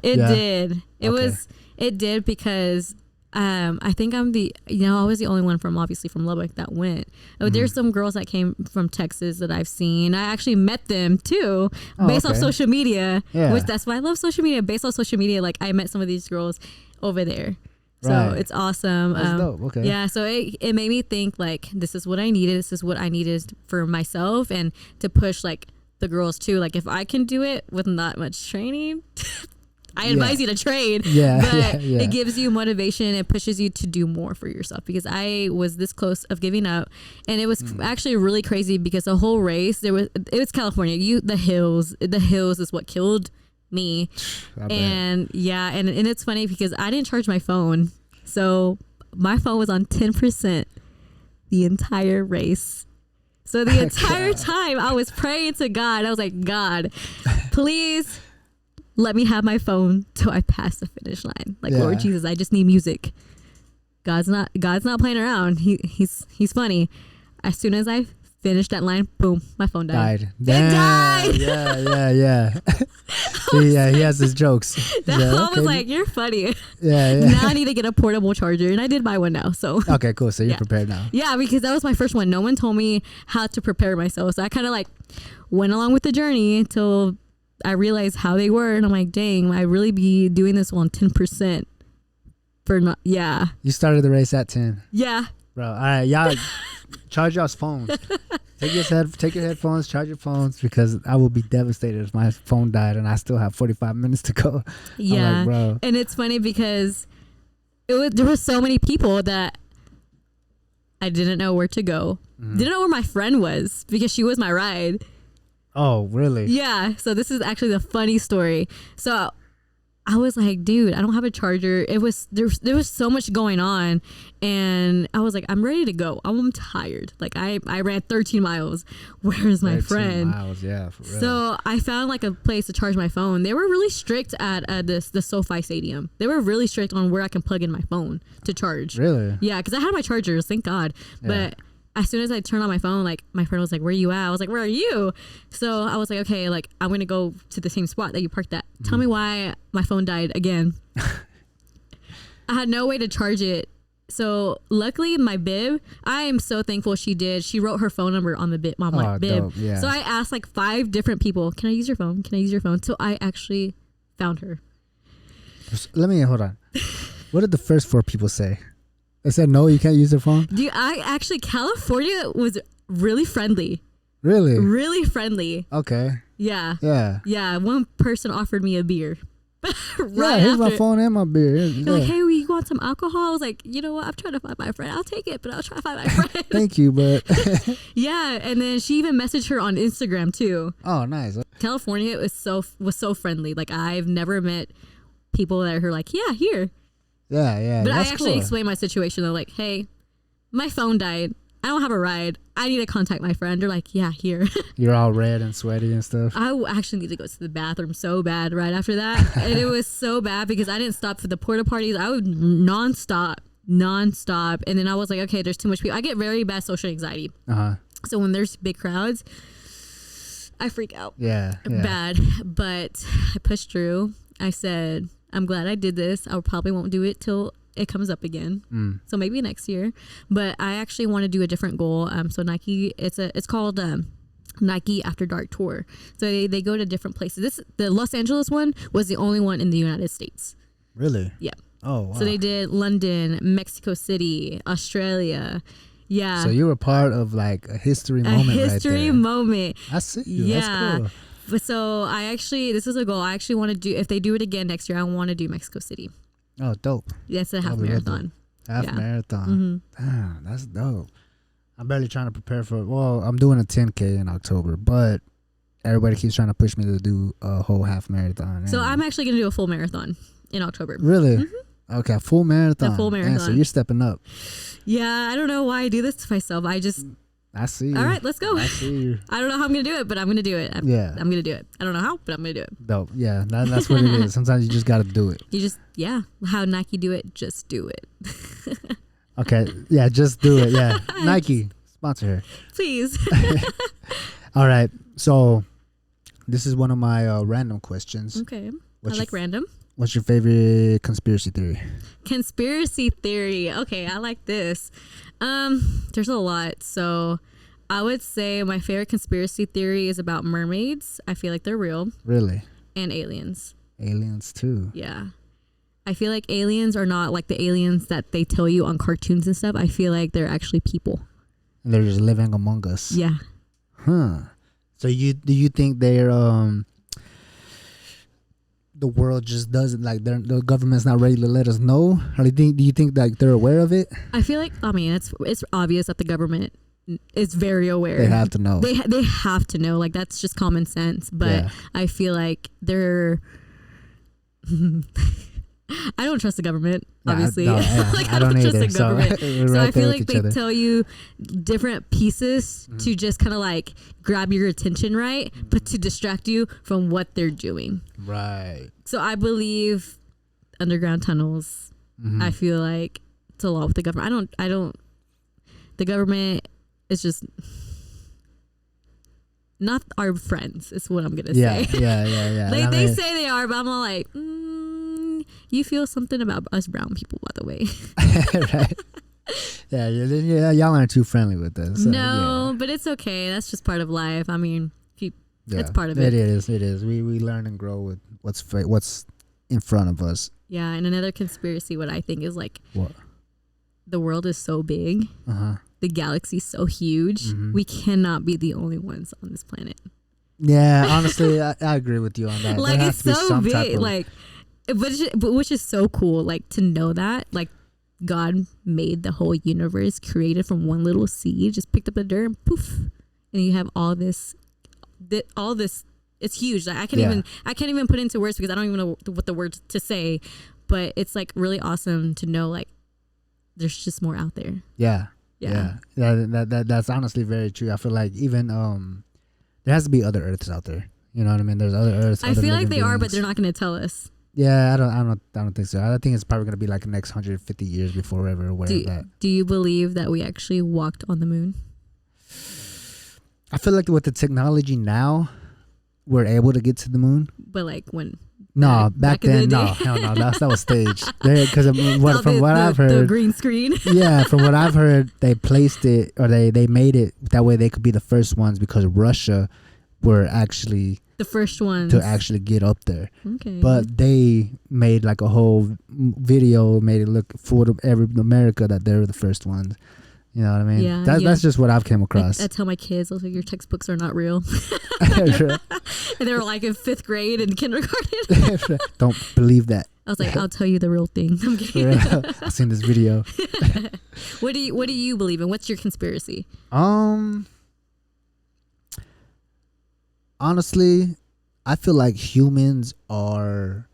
It did because I think I was the only one from Lubbock that went. There's some girls that came from Texas that I've seen. I actually met them too, based off social media, which that's why I love social media. Based off social media, like, I met some of these girls over there. So it's awesome. That's dope. Okay. Yeah. So it made me think, like, this is what I needed. This is what I needed for myself, and to push like the girls too. Like, if I can do it with not much training, I advise you to train. But it gives you motivation. It pushes you to do more for yourself, because I was this close of giving up, and it was actually really crazy because the whole race, it was California. The hills is what killed me. And it's funny because I didn't charge my phone, so my phone was on 10% the entire race. So the entire time I was praying to God. I was like, God, please let me have my phone till I pass the finish line. Like, Lord Jesus, I just need music. God's not playing around. He's funny. As soon as I finished that line, boom, my phone died. It died. Yeah. See, yeah, he has his jokes. I was like, you're funny. Yeah. Now I need to get a portable charger, and I did buy one now. So okay, cool. So you're prepared now. Yeah, because that was my first one. No one told me how to prepare myself, so I kind of like went along with the journey until I realized how they were, and I'm like, dang, I really be doing this on 10% for not. Yeah. You started the race at 10. Yeah. Bro, all right, y'all, charge y'all's phones. Take your headphones, charge your phones, because I will be devastated if my phone died and I still have 45 minutes to go. Yeah, I'm like, bro. And it's funny because there were so many people that I didn't know where to go. Didn't know where my friend was because she was my ride. Oh, really? Yeah. So this is actually the funny story. So I was like, dude, I don't have a charger. There was so much going on, and I was like, I'm ready to go. I'm tired. Like I ran 13 miles. Where's my 13 friend? miles, yeah, for real. So I found like a place to charge my phone. They were really strict at the SoFi Stadium. They were really strict on where I can plug in my phone to charge. Really? Yeah, because I had my chargers, thank God. Yeah. But as soon as I turned on my phone, like my friend was like, where you at? I was like, where are you? So I was like, okay, like I'm going to go to the same spot that you parked at. Tell me why my phone died again. I had no way to charge it. So luckily my bib, I am so thankful she did. She wrote her phone number on the bib. On my bib. Dope, yeah. So I asked like 5 different people, can I use your phone? Can I use your phone? So I actually found her. Hold on. What did the first 4 people say? They said no, you can't use their phone? Dude, California was really friendly. Really? Really friendly. Okay. Yeah. Yeah. Yeah. One person offered me a beer. Yeah, here's my phone and my beer. They're like, hey, you want some alcohol? I was like, you know what? I'm trying to find my friend. I'll take it, but I'll try to find my friend. Thank you, but yeah. And then she even messaged her on Instagram too. Oh, nice. California was so friendly. Like I've never met people that are like, yeah, here. Yeah. But I actually explained my situation. They're like, hey, my phone died. I don't have a ride. I need to contact my friend. They're like, yeah, here. You're all red and sweaty and stuff. I actually need to go to the bathroom so bad right after that. And it was so bad because I didn't stop for the porta potties. I would nonstop. And then I was like, okay, there's too much people. I get very bad social anxiety. Uh-huh. So when there's big crowds, I freak out. Yeah. Bad. But I pushed through. I said, I'm glad I did this. I probably won't do it till it comes up again. So maybe next year. But I actually want to do a different goal. So Nike, it's called Nike After Dark Tour. So they go to different places. The Los Angeles one was the only one in the United States. Really? Yeah. Oh, wow. So they did London, Mexico City, Australia. Yeah. So you were part of like a history moment right there. A history moment. I see you. Yeah. That's cool. But so this is a goal. I actually want to do, if they do it again next year, I want to do Mexico City. Oh, dope. That's a half marathon. Marathon. Damn, that's dope. I'm barely trying to prepare I'm doing a 10K in October, but everybody keeps trying to push me to do a whole half marathon. So I'm actually going to do a full marathon in October. Really? Mm-hmm. Okay, full marathon. A full marathon. Man, so you're stepping up. Yeah, I don't know why I do this to myself. I see you. All right, let's go. I see you. I don't know how I'm going to do it, but I'm going to do it. I'm going to do it. I don't know how, but I'm going to do it. Dope. Yeah, that's what it is. Sometimes you just got to do it. How Nike do it, just do it. Okay. Yeah, just do it. Yeah. Nike, sponsor her. Please. All right. So this is one of my random questions. Okay. I like random. What's your favorite conspiracy theory? Conspiracy theory. Okay, I like this. There's a lot. So I would say my favorite conspiracy theory is about mermaids. I feel like they're real. Really? And aliens. Aliens too. Yeah. I feel like aliens are not like the aliens that they tell you on cartoons and stuff. I feel like they're actually people. And they're just living among us. Yeah. Huh. So do you think they're the world just doesn't like the government's not ready to let us know? Or do you think like they're aware of it? I feel like it's obvious that the government is very aware. They have to know. They have to know. Like that's just common sense. But I feel like they're. I don't trust the government, obviously. I don't trust either. the government. So I feel like they tell you different pieces to just kind of like grab your attention, right? But to distract you from what they're doing. Right. So I believe underground tunnels. I feel like it's a lot with the government. I don't. The government is just not our friends is what I'm gonna Yeah, say. yeah. Like I they mean, say they are, but I'm all like, you feel something about us brown people, by the way. right. Yeah, y'all aren't too friendly with us. So, No, but it's okay. That's just part of life. I mean, it's part of it. it. It is. We learn and grow with what's in front of us. Yeah, and another conspiracy, what I think is like, What? the world is so big, the galaxy's so huge, we cannot be the only ones on this planet. Yeah, honestly, I agree with you on that. Like there it's has to be so some big, type of, like, but which is so cool, like to know that, like God made the whole universe, created from one little seed, just picked up the dirt and poof, and you have all this. It's huge. Like I can't even put it into words because I don't even know what the words to say, but it's like really awesome to know like there's just more out there. Yeah. That's honestly very true. I feel like even there has to be other Earths out there. You know what I mean? There's other Earths. I feel like they are, but they're not going to tell us. Yeah, I don't think so. I think it's probably going to be like the next 150 years before we're ever aware of that. Do you believe that we actually walked on the moon? I feel like with the technology now, we're able to get to the moon. But like when? No, back then, no, hell no, that was staged. Because from what I've heard, the green screen. Yeah, from what I've heard, they placed it or they made it that way they could be the first ones because Russia were actually the first ones to actually get up there. Okay, but they made like a whole video, made it look for every America that they were the first ones. You know what I mean? Yeah, that's just what I've came across. I tell my kids, I was like, your textbooks are not real. And they were like in 5th grade and kindergarten. Don't believe that. I was like, I'll tell you the real thing. I'm kidding. I've seen this video. What do you believe in? What's your conspiracy? Honestly, I feel like humans are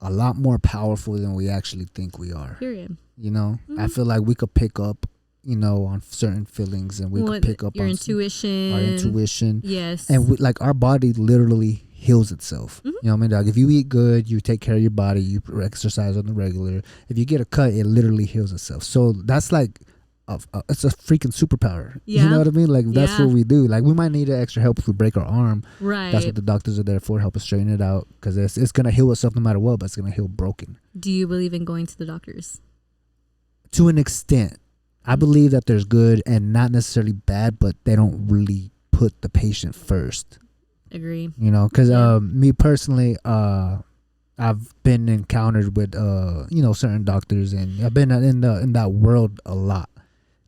a lot more powerful than we actually think we are. Period. You know, I feel like we could pick up, you know, on certain feelings, and we could pick up your on intuition. Our intuition. Yes. And like our body literally heals itself. You know what I mean? Like if you eat good, you take care of your body, you exercise on the regular. If you get a cut, it literally heals itself. So that's like it's a freaking superpower. Yeah. You know what I mean? Like that's what we do. Like we might need extra help if we break our arm. Right. That's what the doctors are there for, help us straighten it out, because it's gonna heal itself no matter what, but it's gonna heal broken. Do you believe in going to the doctors? To an extent. I believe that there's good and not necessarily bad, but they don't really put the patient first. Agree. You know, because me personally, I've been encountered with you know, certain doctors, and I've been in that world a lot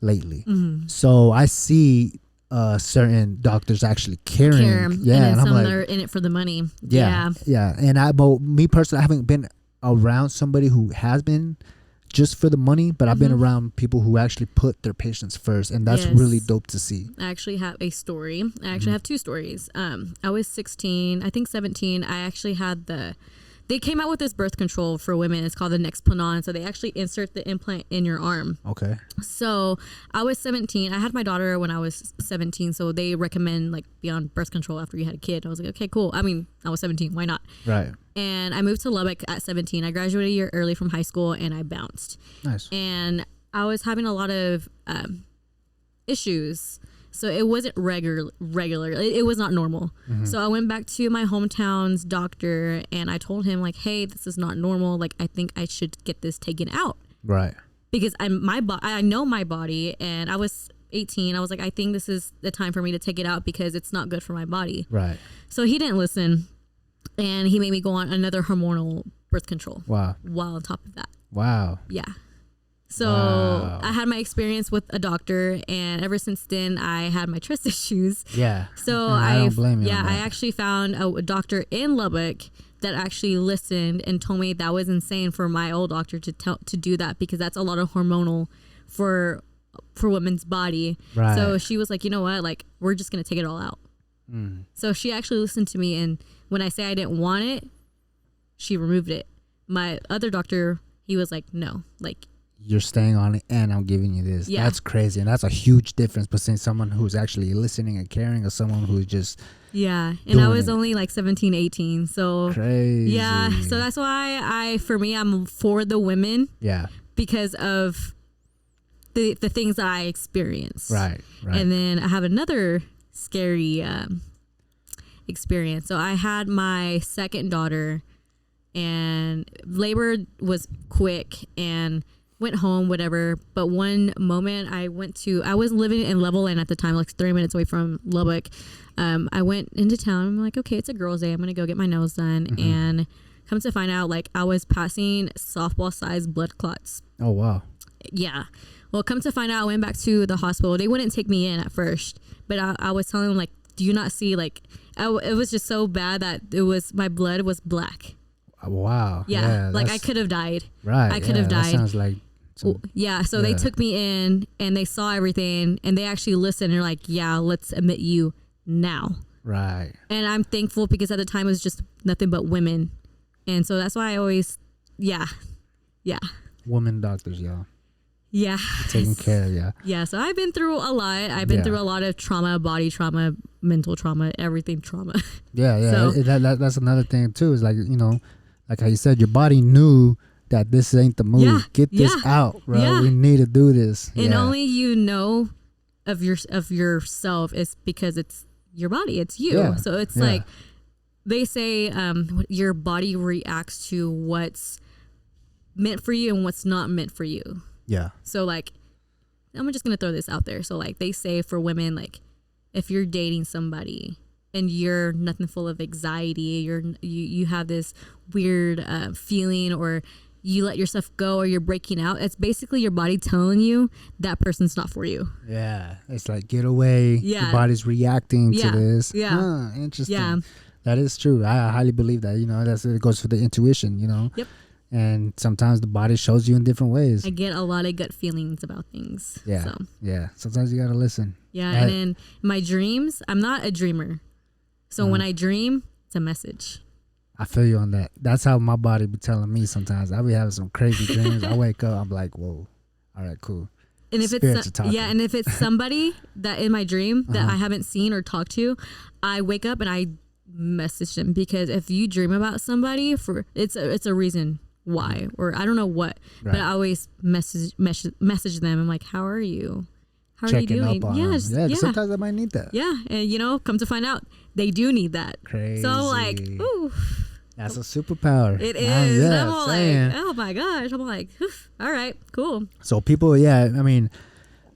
lately. So I see certain doctors actually caring. Yeah, and some I'm like, are in it for the money. Yeah. And me personally, I haven't been around somebody who has been just for the money, but I've been around people who actually put their patients first, and that's really dope to see. I actually have a story. I actually have 2 stories. I was 16, I think 17. I actually had they came out with this birth control for women. It's called the Nexplanon. So they actually insert the implant in your arm. Okay. So I was 17. I had my daughter when I was 17. So they recommend like be on birth control after you had a kid. I was like, okay, cool. I mean, I was 17. Why not? Right. And I moved to Lubbock at 17. I graduated a year early from high school and I bounced. Nice. And I was having a lot of issues. So it wasn't regular. It was not normal. So I went back to my hometown's doctor and I told him like, hey, this is not normal. Like, I think I should get this taken out. Right. Because I know my body, and I was 18. I was like, I think this is the time for me to take it out because it's not good for my body. Right. So he didn't listen, and he made me go on another hormonal birth control. Wow. While on top of that. Wow. Yeah. So I had my experience with a doctor, and ever since then I had my trust issues. Yeah. So I don't blame you. Yeah, I actually found a doctor in Lubbock that actually listened and told me that was insane for my old doctor to do that, because that's a lot of hormonal for women's body. Right. So she was like, you know what, like we're just gonna take it all out. So she actually listened to me, and when I say I didn't want it, she removed it. My other doctor, he was like, no, like you're staying on it and I'm giving you this. Yeah. That's crazy. And that's a huge difference between someone who's actually listening and caring or someone who's just and I was only like 17, 18. So crazy. Yeah. So that's why I'm for the women. Yeah. Because of the things that I experienced. Right. And then I have another scary experience. So I had my second daughter, and labor was quick and went home, whatever. But one moment I was living in Levelland at the time, like 30 minutes away from Lubbock. I went into town. I'm like, okay, it's a girl's day. I'm going to go get my nails done. And come to find out, like, I was passing softball-sized blood clots. Oh, wow. Yeah. Well, come to find out, I went back to the hospital. They wouldn't take me in at first. But I was telling them, like, do you not see, like, it was just so bad that my blood was black. Wow. Yeah. Like, I could have died. Right. I could have died. That sounds like... So they took me in and they saw everything and they actually listened and they're like, yeah, let's admit you now. Right. And I'm thankful because at the time it was just nothing but women. And so that's why I always, yeah. Women doctors, y'all. Yeah. Taking care of you. Yeah. So I've been through a lot. I've been through a lot of trauma, body trauma, mental trauma, everything trauma. Yeah. So, that's another thing too, is like, you know, like how you said, your body knew that this ain't the move. Yeah, Get this out, bro. Yeah. We need to do this. And only you know of yourself is because it's your body. It's you. Yeah. So it's like they say your body reacts to what's meant for you and what's not meant for you. Yeah. So like, I'm just going to throw this out there. So like they say for women, like if you're dating somebody and you're nothing full of anxiety, you have this weird feeling, or you let yourself go, or you're breaking out, it's basically your body telling you that person's not for you. Yeah. It's like, get away. Yeah. Your body's reacting to this. Yeah. Huh, interesting. Yeah. That is true. I highly believe that, you know, it goes for the intuition, you know. Yep. And sometimes the body shows you in different ways. I get a lot of gut feelings about things. Yeah. So. Yeah. Sometimes you got to listen. Yeah. And in my dreams, I'm not a dreamer. So when I dream, it's a message. I feel you on that. That's how my body be telling me sometimes. I be having some crazy dreams. I wake up, I'm like, whoa, all right, cool. And if and if it's somebody that in my dream that I haven't seen or talked to, I wake up and I message them, because if you dream about somebody, it's a reason why, or I don't know what, but I always message them. I'm like, how are you? How are you doing? Yeah, sometimes I might need that. Yeah, and you know, come to find out, they do need that. Crazy. So like, ooh. That's a superpower. It is. Yeah, I'm all like, oh my gosh. I'm like, all right, cool. So people, I mean,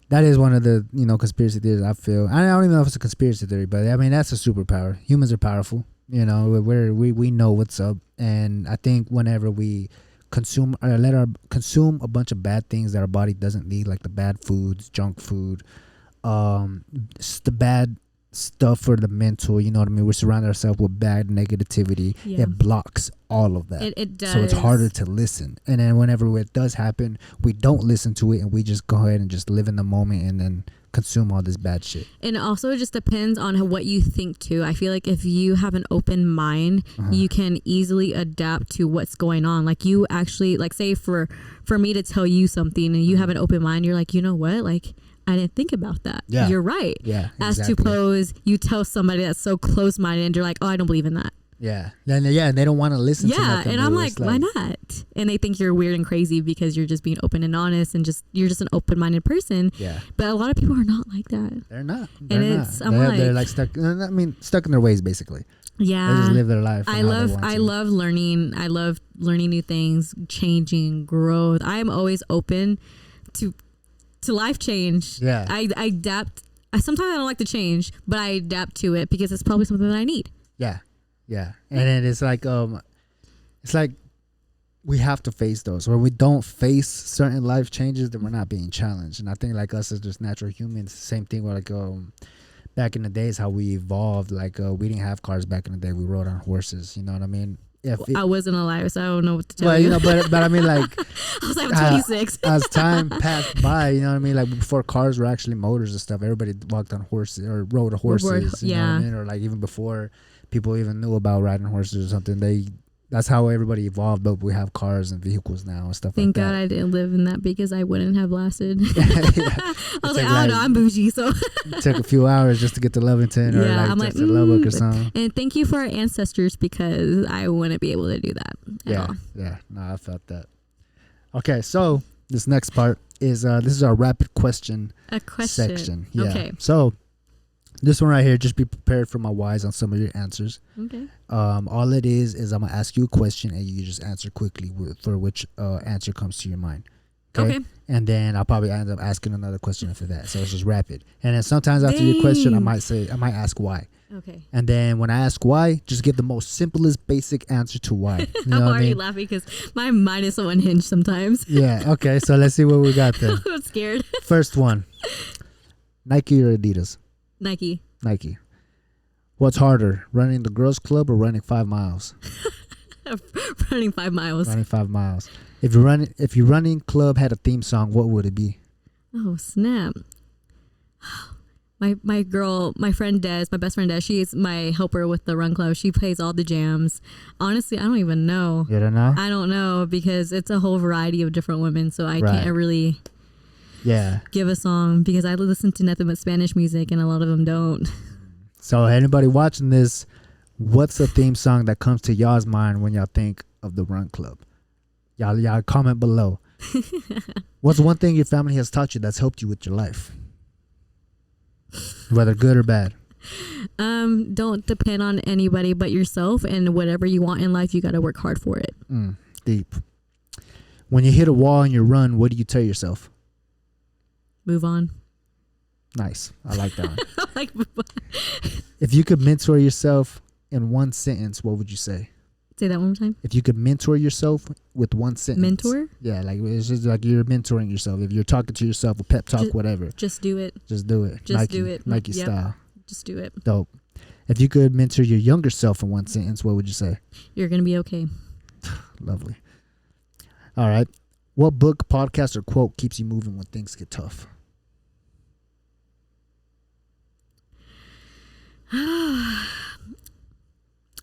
that is one of the, you know, conspiracy theories I feel. I don't even know if it's a conspiracy theory, but I mean, that's a superpower. Humans are powerful. You know, we know what's up. And I think whenever we consume a bunch of bad things that our body doesn't need, like the bad foods, junk food, the bad stuff for the mental, you know what I mean? We surround ourselves with bad negativity. Yeah. It blocks all of that. It does. So it's harder to listen. And then whenever it does happen, we don't listen to it and we just go ahead and just live in the moment and then consume all this bad shit. And also it just depends on what you think too. I feel like if you have an open mind, you can easily adapt to what's going on. Like you actually, like say for me to tell you something and you have an open mind, you're like, you know what? Like, I didn't think about that. Yeah. You're right. Yeah. Exactly. As to suppose you tell somebody that's so close-minded and you're like, oh, I don't believe in that. Yeah. And they don't want to listen to nothing. And I'm like, why not? And they think you're weird and crazy because you're just being open and honest and you're just an open-minded person. Yeah. But a lot of people are not like that. They're not. They're like stuck in their ways basically. Yeah. They just live their life. I love learning. I love learning new things, changing, growth. I am always open to life change. Yeah. I adapt. Sometimes I don't like to change, but I adapt to it because it's probably something that I need. Yeah. Yeah. And then it's like we have to face those. When we don't face certain life changes, then we're not being challenged. And I think like us as just natural humans, same thing with like back in the days how we evolved, like we didn't have cars back in the day. We rode on horses, you know what I mean? I wasn't alive, so I don't know what to tell you. Well, you know, but I mean, like, I was like 26. As time passed by, you know what I mean? Like before cars were actually motors and stuff, everybody walked on horses or rode horses. You know what I mean? Or like even before people even knew about riding horses or something, that's how everybody evolved. But we have cars and vehicles now and stuff. Thank like that. God I didn't live in that because I wouldn't have lasted. I was like, I don't know, I'm bougie, so it took a few hours just to get to Lovington or like to Lubbock or something. And thank you for our ancestors because I wouldn't be able to do that at all. Yeah, no, I felt that. Okay, so this next part is this is our rapid question section. Yeah. Okay. So This one right here, just be prepared for my whys on some of your answers. Okay. All it is I'm gonna ask you a question and you just answer quickly for which answer comes to your mind. Okay. And then I'll probably end up asking another question after that. So it's just rapid. And then sometimes after your question, I might ask why. Okay. And then when I ask why, just give the most simplest basic answer to why. You know I'm what I already mean? laughing because my mind is so unhinged sometimes. Yeah. Okay. So let's see what we got then. I'm scared. First one, Nike or Adidas? Nike. Nike. What's harder, running the girls' club or running 5 miles? Running 5 miles. Running 5 miles. If your running club had a theme song, what would it be? Oh snap! My friend Des, my best friend Des, she's my helper with the run club. She plays all the jams. Honestly, I don't even know. You don't know? I don't know because it's a whole variety of different women, so I can't really give a song because I listen to nothing but Spanish music and a lot of them don't. So anybody watching this, what's a theme song that comes to y'all's mind when y'all think of the run club? Y'all comment below. What's one thing your family has taught you that's helped you with your life? Whether good or bad. Don't depend on anybody but yourself, and whatever you want in life, you got to work hard for it. Deep. When you hit a wall in your run, what do you tell yourself? Move on. Nice. I like that one. Like, move on. If you could mentor yourself in one sentence, what would you say? Say that one more time. If you could mentor yourself with one sentence. Mentor? Yeah, like it's just like you're mentoring yourself. If you're talking to yourself, a pep talk, whatever. Just do it. Just do it. Just Nike, do it. Nike style. Just do it. Dope. If you could mentor your younger self in one sentence, what would you say? You're going to be okay. Lovely. All right. What book, podcast, or quote keeps you moving when things get tough?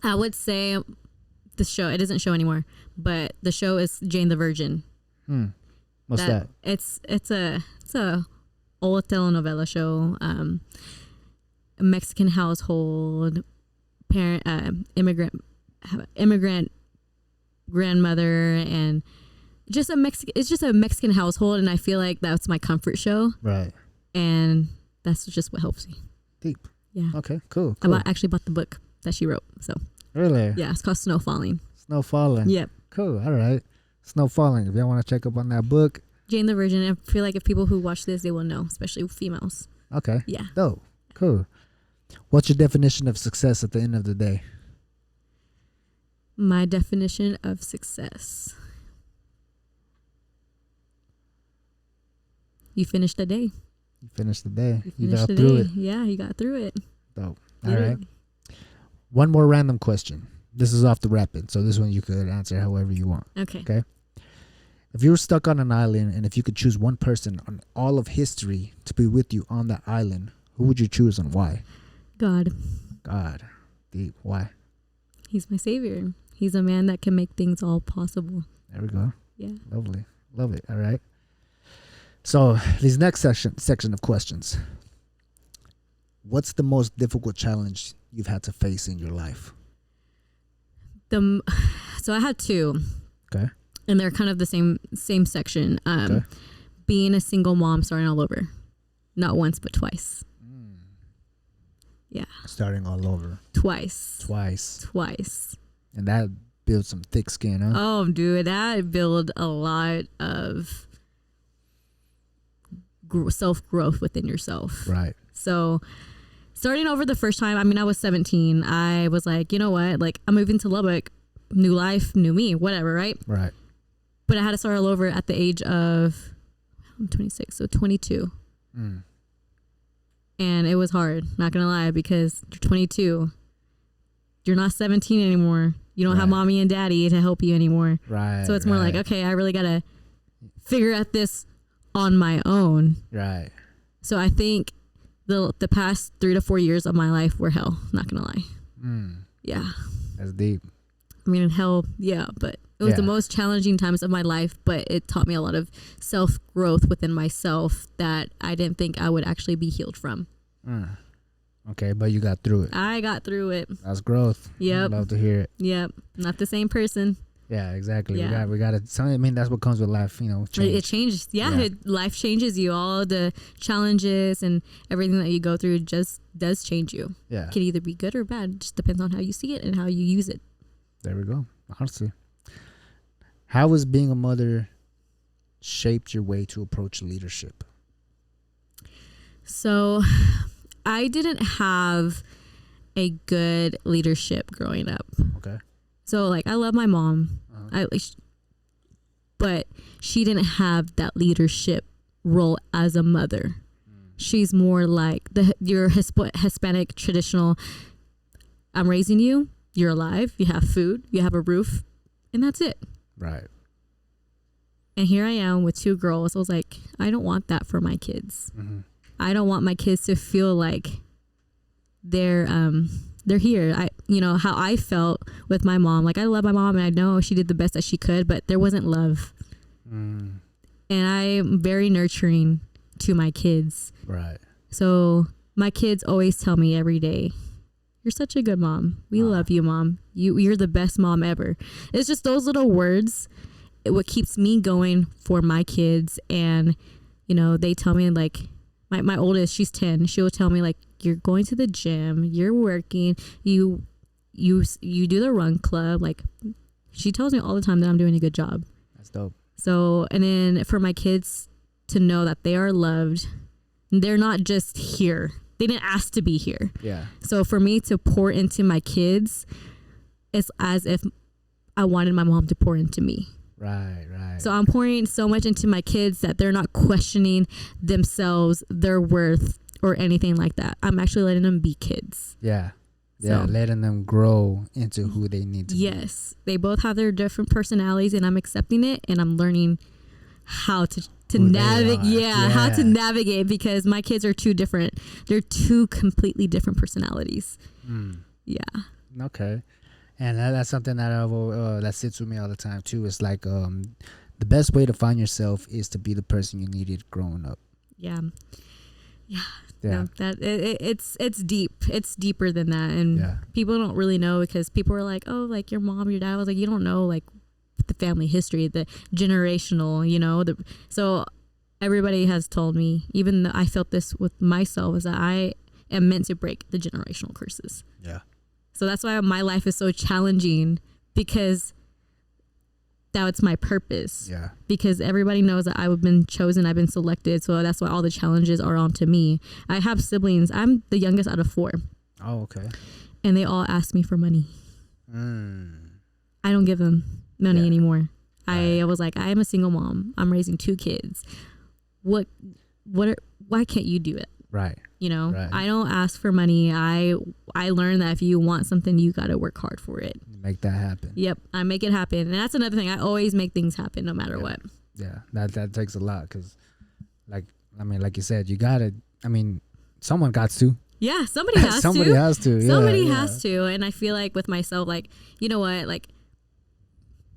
I would say the show, it doesn't show anymore, but the show is Jane the Virgin. What's that? It's a old telenovela show. A Mexican household, immigrant grandmother, and it's just a Mexican household, and I feel like that's my comfort show. Right. And that's just what helps me. Deep. Yeah. Okay, cool. I actually bought the book that she wrote. So Really? yeah, it's called Snow Falling. Snow Falling. Yep. Cool. All right. Snow Falling. If y'all want to check up on that book. Jane the Virgin. I feel like if people who watch this, they will know, especially females. Okay. Yeah. Dope. Cool. What's your definition of success at the end of the day? My definition of success. You finished the day. You finished the day. You finished got the through day. it. Yeah, you got through it. Dope. You All did. right. One more random question. This is off the rapid, so this one you could answer however you want. Okay. Okay. If you were stuck on an island and if you could choose one person on all of history to be with you on that island, who would you choose and why? God. God. Deep. Why? He's my savior. He's a man that can make things all possible. There we go. Yeah. Lovely. Love it. All right. So this next section of questions. What's the most difficult challenge you've had to face in your life? So I had two. Okay. And they're kind of the same section. Okay. Being a single mom, starting all over. Not once, but twice. Yeah. Starting all over. Twice. And that builds some thick skin, huh? Oh, dude, that built a lot of self-growth within yourself. Right. So starting over the first time, I mean, I was 17. I was like, you know what? Like, I'm moving to Lubbock. New life, new me, whatever, right? Right. But I had to start all over at the age of, I'm 26, so 22. And it was hard, not going to lie, because you're 22. You're not 17 anymore. You don't have mommy and daddy to help you anymore. Right. So it's more like, okay, I really got to figure out this on my own. Right. So I think the past 3 to 4 years of my life were hell, not going to lie. Yeah. That's deep. I mean, hell, yeah, but it was the most challenging times of my life, but it taught me a lot of self-growth within myself that I didn't think I would actually be healed from. Okay, but you got through it. I got through it. That's growth. Yep. Love to hear it. Yep. Not the same person. Yeah, exactly. Yeah. We got to. I mean, that's what comes with life. You know, change. It changes. Yeah, life changes you. All the challenges and everything that you go through just does change you. Yeah. It can either be good or bad. It just depends on how you see it and how you use it. There we go. Honestly, how has being a mother shaped your way to approach leadership? So, I didn't have a good leadership growing up. Okay. So, like, I love my mom, but she didn't have that leadership role as a mother. She's more like your Hispanic traditional. I'm raising you. You're alive. You have food. You have a roof, and that's it. Right. And here I am with 2 girls. I was like, I don't want that for my kids. Mm-hmm. I don't want my kids to feel like they're here. How I felt with my mom. Like, I love my mom and I know she did the best that she could, but there wasn't love. And I'm very nurturing to my kids. Right. So my kids always tell me every day, you're such a good mom. We love you, Mom. You're the best mom ever. It's just those little words, what keeps me going for my kids. And, they tell me, like, my oldest, she's 10. She'll tell me, like, you're going to the gym, you're working, you do the run club. Like, she tells me all the time that I'm doing a good job. That's dope. So, and then for my kids to know that they are loved, they're not just here. They didn't ask to be here. Yeah. So for me to pour into my kids, it's as if I wanted my mom to pour into me. Right. So I'm pouring so much into my kids that they're not questioning themselves, their worth, or anything like that. I'm actually letting them be kids. Yeah. Yeah, So, letting them grow into who they need to be. yes, they both have their different personalities, and I'm accepting it, and I'm learning how to navigate. How to navigate, because my kids are too different. They're 2 completely different personalities. Yeah. Okay. And that's something that that sits with me all the time too. It's like the best way to find yourself is to be the person you needed growing up. Yeah. Yeah. No, that it's deep. It's deeper than that, and people don't really know, because people are like, oh, like your mom, your dad. I was like, you don't know, like, the family history, the generational, so everybody has told me, even though I felt this with myself, is that I am meant to break the generational curses. Yeah. So that's why my life is so challenging, because that's my purpose. Yeah. Because everybody knows that I've been chosen, I've been selected. So that's why all the challenges are onto me. I have siblings. I'm the youngest out of 4. Oh, okay. And they all ask me for money. I don't give them money anymore. Right. I was like, I am a single mom. I'm raising 2 kids. Why can't you do it? Right. Right. I don't ask for money. I learned that if you want something, you got to work hard for it. Make that happen. Yep. I make it happen. And that's another thing. I always make things happen no matter what. Yeah. That takes a lot, because, like you said, you got to, someone got to. Yeah. Somebody has to. Somebody has to. Somebody has to. And I feel like with myself, like, you know what? Like,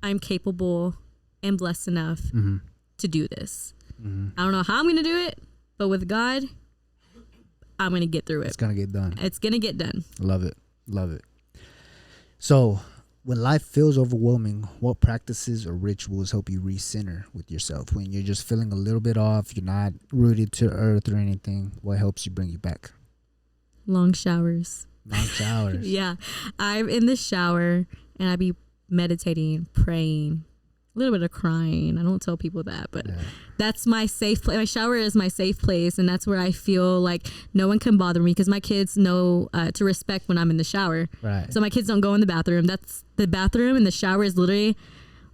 I'm capable and blessed enough to do this. I don't know how I'm going to do it, but with God, I'm going to get through it. It's going to get done. It's going to get done. Love it. So, when life feels overwhelming, what practices or rituals help you recenter with yourself? When you're just feeling a little bit off, you're not rooted to earth or anything, what helps you bring you back? Long showers. Yeah. I'm in the shower and I be meditating, praying, a little bit of crying. I don't tell people that, but that's my safe place. My shower is my safe place, and that's where I feel like no one can bother me, because my kids know to respect when I'm in the shower. Right. So my kids don't go in the bathroom. That's the bathroom, and the shower is literally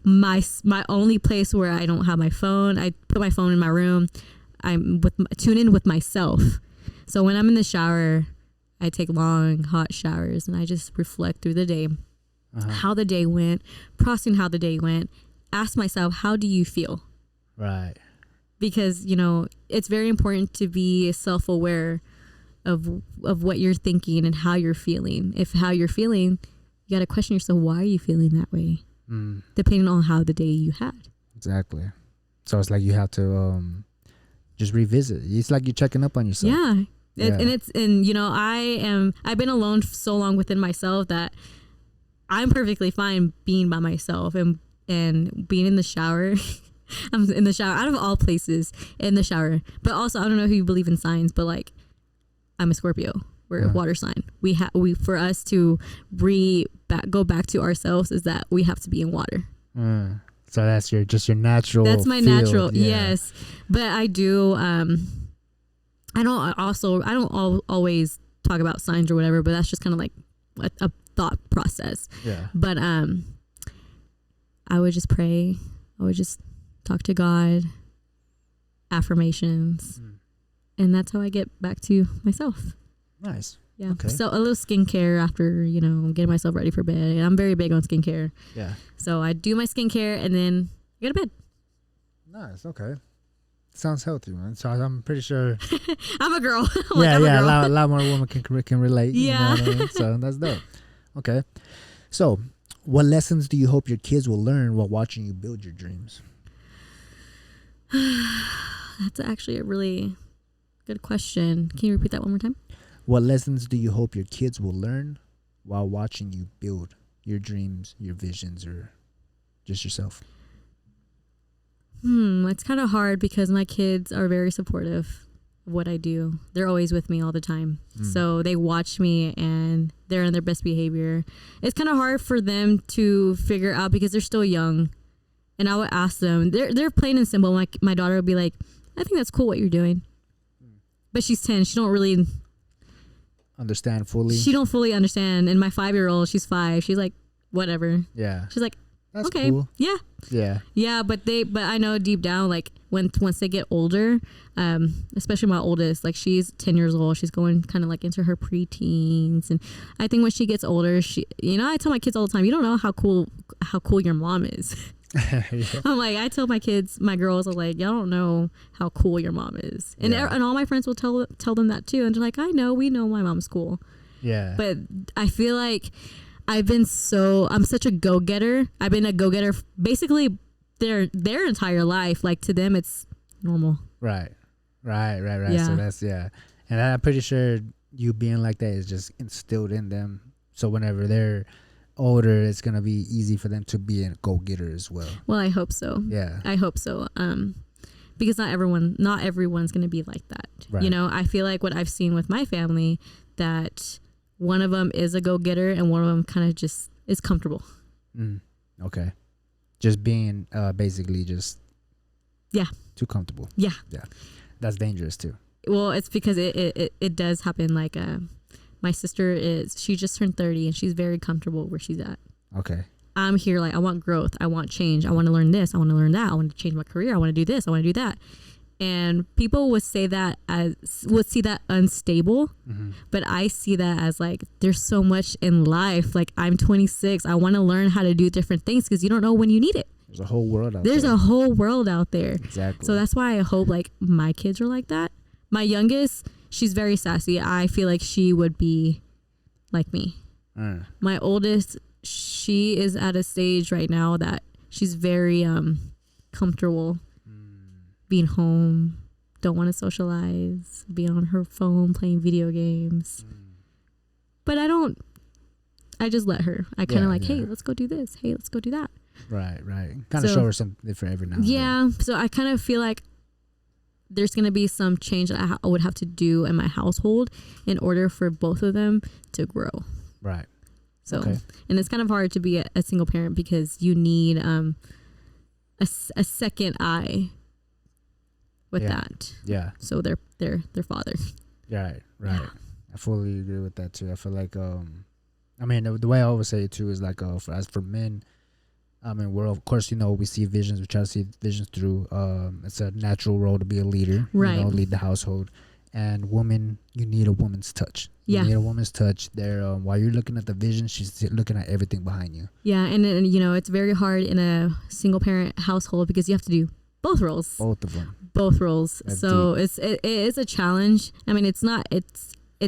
my only place where I don't have my phone. I put my phone in my room. Tune in with myself. So when I'm in the shower, I take long, hot showers, and I just reflect through the day, how the day went, processing how the day went. Ask myself, how do you feel? Right. Because, it's very important to be self-aware of what you're thinking and how you're feeling. If how you're feeling, you got to question yourself, why are you feeling that way? Depending on how the day you had. Exactly. So it's like you have to just revisit. It's like you're checking up on yourself. Yeah. I've been alone so long within myself that I'm perfectly fine being by myself and and being in the shower. I'm in the shower, out of all places, in the shower. But also, I don't know if you believe in signs, but like, I'm a Scorpio. We're a water sign. We for us to go back to ourselves is that we have to be in water. So that's your natural. That's my field. natural, yes. But I do. I don't always talk about signs or whatever, but that's just kind of like a thought process. Yeah. But I would just pray. I would just talk to God, affirmations, and that's how I get back to myself. Nice. Yeah. Okay. So a little skincare after, getting myself ready for bed. And I'm very big on skincare. Yeah. So I do my skincare and then I go to bed. Nice. Okay. Sounds healthy, man. So I'm pretty sure. I'm a girl. A lot more women can relate. Yeah. You know what I mean? So that's dope. Okay. So, what lessons do you hope your kids will learn while watching you build your dreams? That's actually a really good question. Can you repeat that one more time? What lessons do you hope your kids will learn while watching you build your dreams, your visions, or just yourself? It's kind of hard because my kids are very supportive of what I do. They're always with me all the time. So they watch me and they're in their best behavior. It's kind of hard for them to figure out because they're still young. And I would ask them, they're plain and simple. My daughter would be like, I think that's cool what you're doing. But she's 10. She don't really understand fully. She don't fully understand. And my 5-year-old, she's 5. She's like, whatever. Yeah. She's like, that's okay, cool. yeah. Yeah. Yeah, but I know deep down, like once they get older, especially my oldest, like she's 10 years old, she's going kind of like into her preteens, and I think when she gets older, I tell my kids all the time, you don't know how cool your mom is. Yeah. I'm like, I tell my kids, my girls are like, y'all don't know how cool your mom is, and and all my friends will tell them that too, and they're like, we know my mom's cool. Yeah. But I feel like I'm such a go-getter. I've been a go-getter basically their entire life. Like to them, it's normal. Right. Yeah. So that's, and I'm pretty sure you being like that is just instilled in them. So whenever they're older, it's going to be easy for them to be a go-getter as well. Well, I hope so. Yeah. I hope so. Because not everyone's going to be like that. Right. I feel like what I've seen with my family, that one of them is a go-getter and one of them kind of just is comfortable. Okay. Just being basically just too comfortable. Yeah. That's dangerous too. Well, it's because it does happen. Like my sister she just turned 30 and she's very comfortable where she's at. Okay. I'm here like, I want growth, I want change, I want to learn this, I want to learn that, I want to change my career, I want to do this, I want to do that. And people would see that unstable, but I see that as like, there's so much in life. Like I'm 26. I want to learn how to do different things because you don't know when you need it. There's a whole world out there. There's a whole world out there. Exactly. So that's why I hope like my kids are like that. My youngest, she's very sassy. I feel like she would be like me. My oldest, she is at a stage right now that she's very comfortable being home, don't want to socialize, be on her phone playing video games. But I just let her. I kind of hey, let's go do this. Hey, let's go do that. Right. Kind of show her something different every now and then. Yeah. So I kind of feel like there's going to be some change that I would have to do in my household in order for both of them to grow. Right. So, and it's kind of hard to be a single parent because you need a second eye with that. Yeah. So their father. Right. Yeah. I fully agree with that too. I feel like I mean the way I always say it too is like as for men, I mean we're of course we see visions, we try to see visions through. It's a natural role to be a leader, right? Lead the household. And woman, you need a woman's touch. You need a woman's touch there. While you're looking at the vision, she's looking at everything behind you. Yeah, and it's very hard in a single parent household because you have to do both roles. Both of them. Both roles. That's so deep. it is a challenge. I mean, it's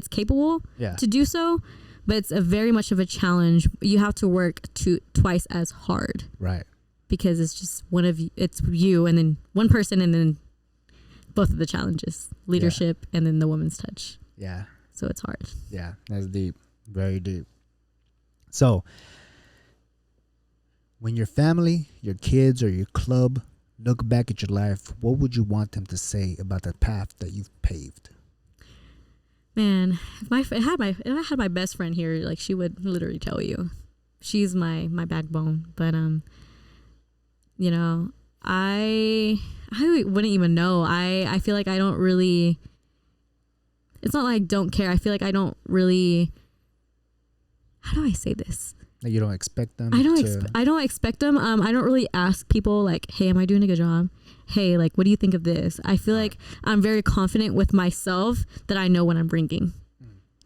capable to do so, but it's a very much of a challenge. You have to work twice as hard. Right. Because it's just it's you and then one person and then both of the challenges, leadership and then the woman's touch. Yeah. So it's hard. Yeah, that's deep. Very deep. So When your family, your kids, or your club look back at your life, what would you want them to say about the path that you've paved? Man, if I had my best friend here, like she would literally tell you. She's my backbone. But you know, I wouldn't even know. I feel like I don't really. It's not like I don't care. I feel like I don't really. How do I say this? You don't expect them. I don't expect them. I don't really ask people like, "Hey, am I doing a good job? Hey, like, what do you think of this?" I feel like I'm very confident with myself that I know what I'm bringing.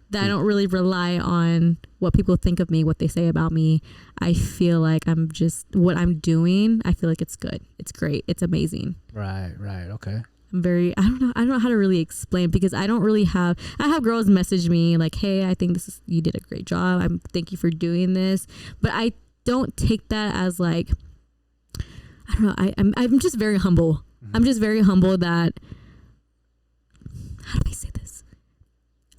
That I don't really rely on what people think of me, what they say about me. I feel like I'm just what I'm doing. I feel like it's good. It's great. It's amazing. Right. Okay. I don't know how to really explain because I have girls message me like, "Hey, I think you did a great job. Thank you for doing this." But I don't take that as like, I don't know. I'm just very humble. I'm just very humble that, how do I say this?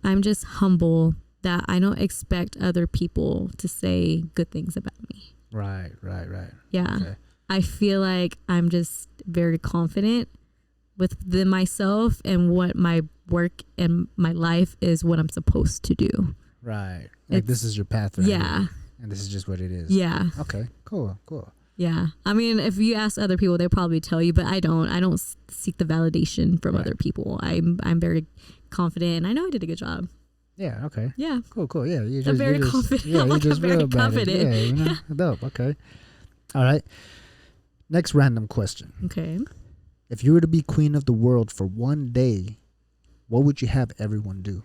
I'm just humble that I don't expect other people to say good things about me. Right. Yeah. Okay. I feel like I'm just very confident within myself and what my work and my life is what I'm supposed to do. Right. Like this is your path right Yeah. here, and this is just what it is. Yeah. Okay. Cool. Yeah. I mean, if you ask other people, they'll probably tell you, but I don't seek the validation from other people. I'm very confident and I know I did a good job. Yeah. Okay. Yeah. Cool. Yeah. I'm very confident. Yeah. You're just real about it. Yeah. You know? Dope. Okay. All right. Next random question. Okay. If you were to be queen of the world for one day, what would you have everyone do?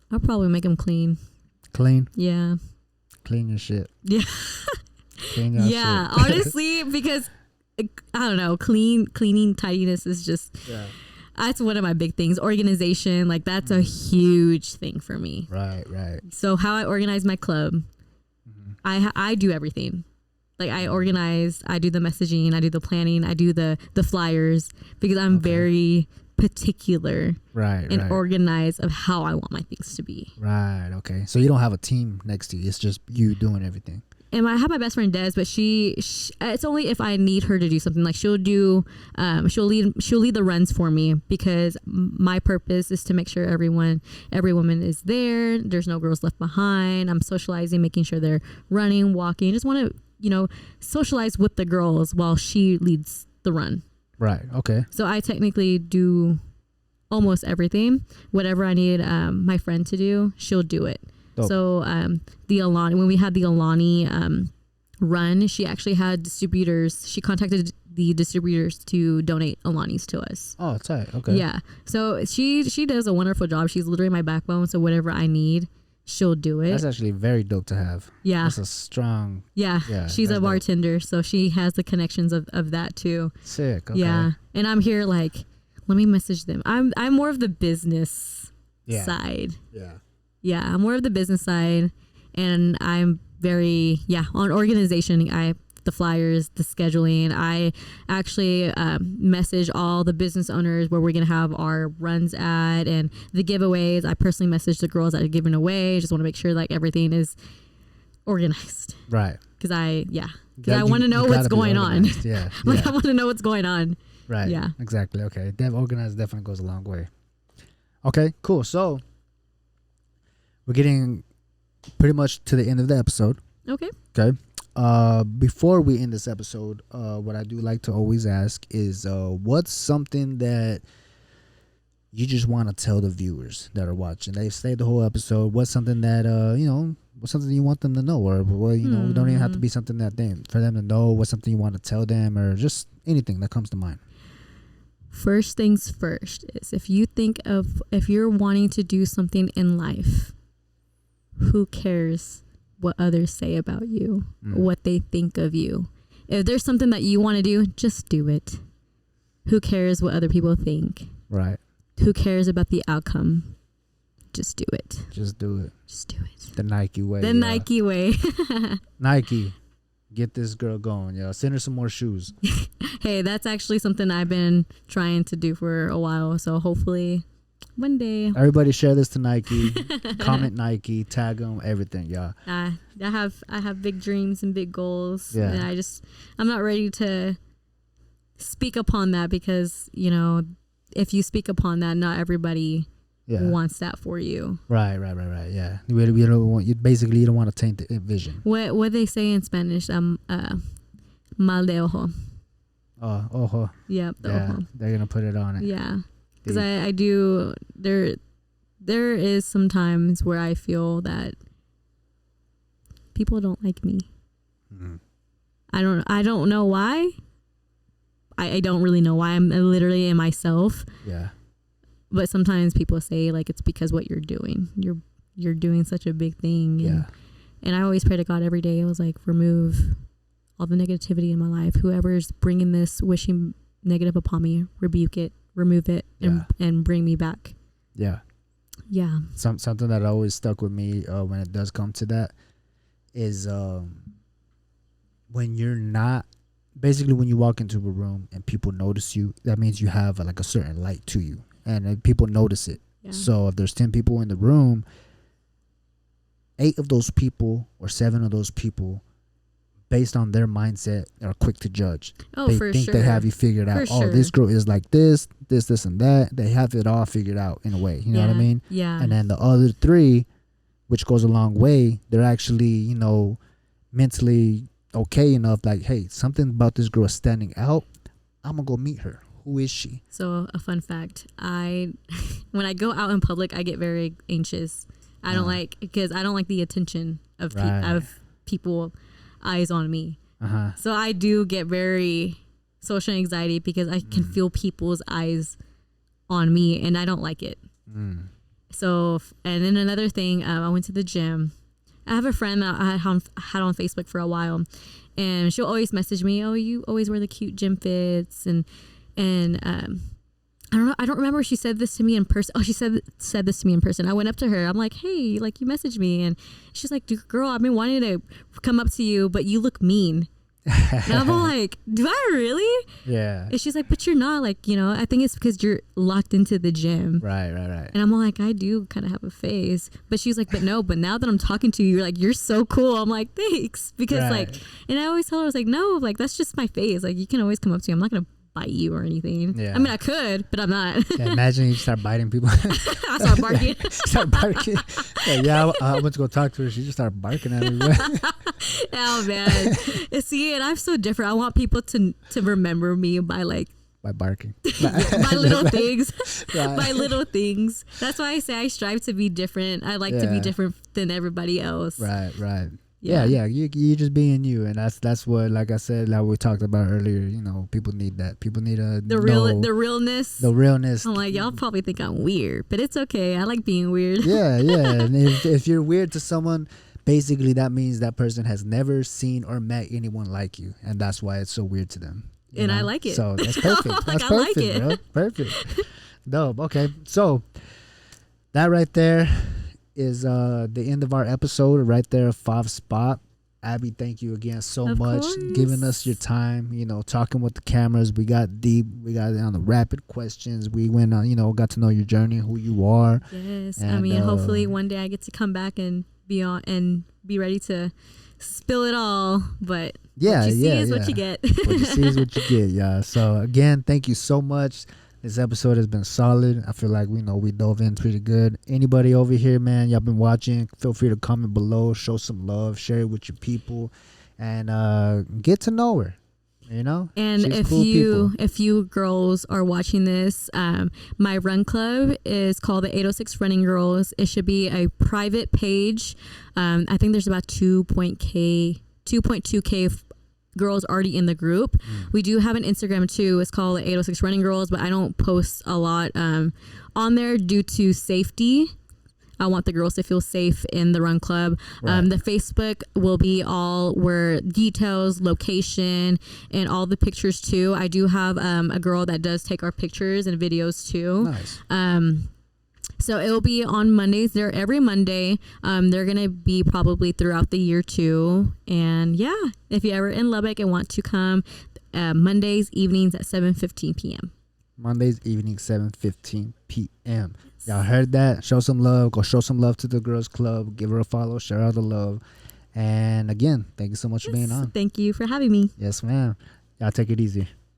I'll probably make them clean. Clean? Yeah. Clean your shit. Yeah. Clean your shit. Honestly, because I don't know, cleaning, tidiness is just, that's one of my big things. Organization, like that's a huge thing for me. Right. So how I organize my club, I do everything. Like I organize, I do the messaging, I do the planning, I do the flyers because I'm very particular and organized of how I want my things to be. Right. Okay. So you don't have a team next to you. It's just you doing everything. And I have my best friend Des, but she it's only if I need her to do something. Like she'll lead the runs for me because my purpose is to make sure every woman is there. There's no girls left behind. I'm socializing, making sure they're running, walking. Just want to socialize with the girls while she leads the run. Right. Okay. So I technically do almost everything. Whatever I need my friend to do, she'll do it. Dope. So when we had the Alani run, she actually had distributors. She contacted the distributors to donate Alanis to us. Oh, tight. Okay. Yeah. So she does a wonderful job. She's literally my backbone. So whatever I need, she'll do it. That's actually very dope to have. Yeah. That's a strong. Yeah. She's a bartender, dope. So she has the connections of that too. Sick. Okay. Yeah. And I'm here like, let me message them. I'm more of the business side. Yeah. Yeah. I'm more of the business side, and I'm very on organization. The flyers, the scheduling. I actually message all the business owners where we're going to have our runs at, and the giveaways. I personally message the girls that are giving away. Just want to make sure like everything is organized. Right. Because I want to know what's going on. Yeah. I want to know what's going on. Right. Yeah. Exactly. Okay. Organized definitely goes a long way. Okay, cool. So we're getting pretty much to the end of the episode. Okay. Before we end this episode, what I do like to always ask is what's something that you just want to tell the viewers that are watching? They've stayed the whole episode. What's something that what's something you want them to know, or it don't even have to be something that for them to know. What's something you want to tell them, or just anything that comes to mind? First things first is if you're wanting to do something in life, who cares what others say about you, what they think of you? If there's something that you want to do, just do it. Who cares what other people think? Right. Who cares about the outcome? Just do it. Just do it. Just do it. The Nike way. The Nike way. Nike, get this girl going, yo. Send her some more shoes. Hey, that's actually something I've been trying to do for a while. So hopefully One day. Everybody share this to Nike. Comment Nike. Tag them. Everything, y'all. I have big dreams and big goals. Yeah. And I'm not ready to speak upon that because, you know, if you speak upon that, not everybody wants that for you. Right. Yeah. You don't want, you don't want to taint the vision. What they say in Spanish? Mal de ojo. Oh, ojo. Yep. The yeah. ojo. They're gonna put it on it. Yeah. Because I do. There is some times where I feel that people don't like me. Mm-hmm. I don't know why. I don't really know why. I'm literally in myself. Yeah. But sometimes people say like it's because what you're doing. You're doing such a big thing. And, and I always pray to God every day. I was like, remove all the negativity in my life. Whoever's bringing this, wishing negative upon me, rebuke it, remove it, and bring me back. Yeah. Yeah. Something that always stuck with me when it does come to that is when you're not, basically when you walk into a room and people notice you, that means you have like a certain light to you, and people notice it. Yeah. So if there's 10 people in the room, 8 of those people or 7 of those people, based on their mindset, are quick to judge. Oh, they for think sure. they have you figured out. For oh, sure. This girl is like this, and that. They have it all figured out in a way. You know what I mean? Yeah. And then the other 3, which goes a long way, they're actually, you know, mentally okay enough. Like, hey, something about this girl is standing out. I'm gonna go meet her. Who is she? So a fun fact: when I go out in public, I get very anxious. I don't like the attention of people eyes on me. So I do get very social anxiety because I can feel people's eyes on me, and I don't like it. So, and then another thing, I went to the gym. I have a friend that I had on Facebook for a while, and she'll always message me, "Oh, you always wear the cute gym fits," and I don't remember if she said this to me in person. Oh, she said this to me in person. I went up to her. I'm like, hey, like you messaged me. And she's like, girl, I've been wanting to come up to you, but you look mean. And I'm like, do I really? Yeah. And she's like, but you're not, like, you know, I think it's because you're locked into the gym. Right. And I'm like, I do kind of have a face. But she's like, but now that I'm talking to you, you're like, you're so cool. I'm like, thanks. Because like, and I always tell her, I was like, no, like, that's just my face. Like, you can always come up to me. I'm not going to bite you or anything. Yeah. I mean, I could, but I'm not. Yeah, imagine you start biting people. I start barking. Start barking. I went to go talk to her. She just started barking at me. Oh man. See, and I'm so different. I want people to remember me by barking. By little things. Right. By little things. That's why I say I strive to be different. I like to be different than everybody else. Right. Yeah. You just being you, and that's what, like I said, like we talked about earlier. You know, people need that. People need the realness. The realness. I'm like, y'all probably think I'm weird, but it's okay. I like being weird. Yeah. And if you're weird to someone, basically that means that person has never seen or met anyone like you, and that's why it's so weird to them. And I like it. So that's perfect. That's perfect, like it. Bro. Perfect. Dope. Okay, so that right there is the end of our episode, right there, 5 spot. Abbie, thank you again so much, giving us your time, you know, talking with the cameras. We got deep, we got on the rapid questions. We went on, you know, got to know your journey, who you are. Yes. And, I mean, hopefully one day I get to come back and be on and be ready to spill it all. But what you see is what you get. What you see is what you get, y'all. So again, thank you so much. This episode has been solid. I feel like we dove in pretty good. Anybody over here, man, y'all been watching, feel free to comment below, show some love, share it with your people, and get to know her. You know, and if you girls are watching this, my run club is called the 806 Running Girls. It should be a private page. I think there's about 2.2k girls already in the group. We do have an Instagram too. It's called 806 Running Girls, but I don't post a lot on there due to safety. I want the girls to feel safe in the run club. Right. The Facebook will be all where details, location, and all the pictures too. I do have a girl that does take our pictures and videos too. Nice. So it will be on Mondays. They're every Monday. They're going to be probably throughout the year too. And yeah, if you're ever in Lubbock and want to come, Mondays evenings at 7:15 p.m. Mondays evening, 7:15 p.m. Y'all heard that? Show some love. Go show some love to the Girls Club. Give her a follow. Share all the love. And again, thank you so much for being on. Thank you for having me. Yes, ma'am. Y'all take it easy.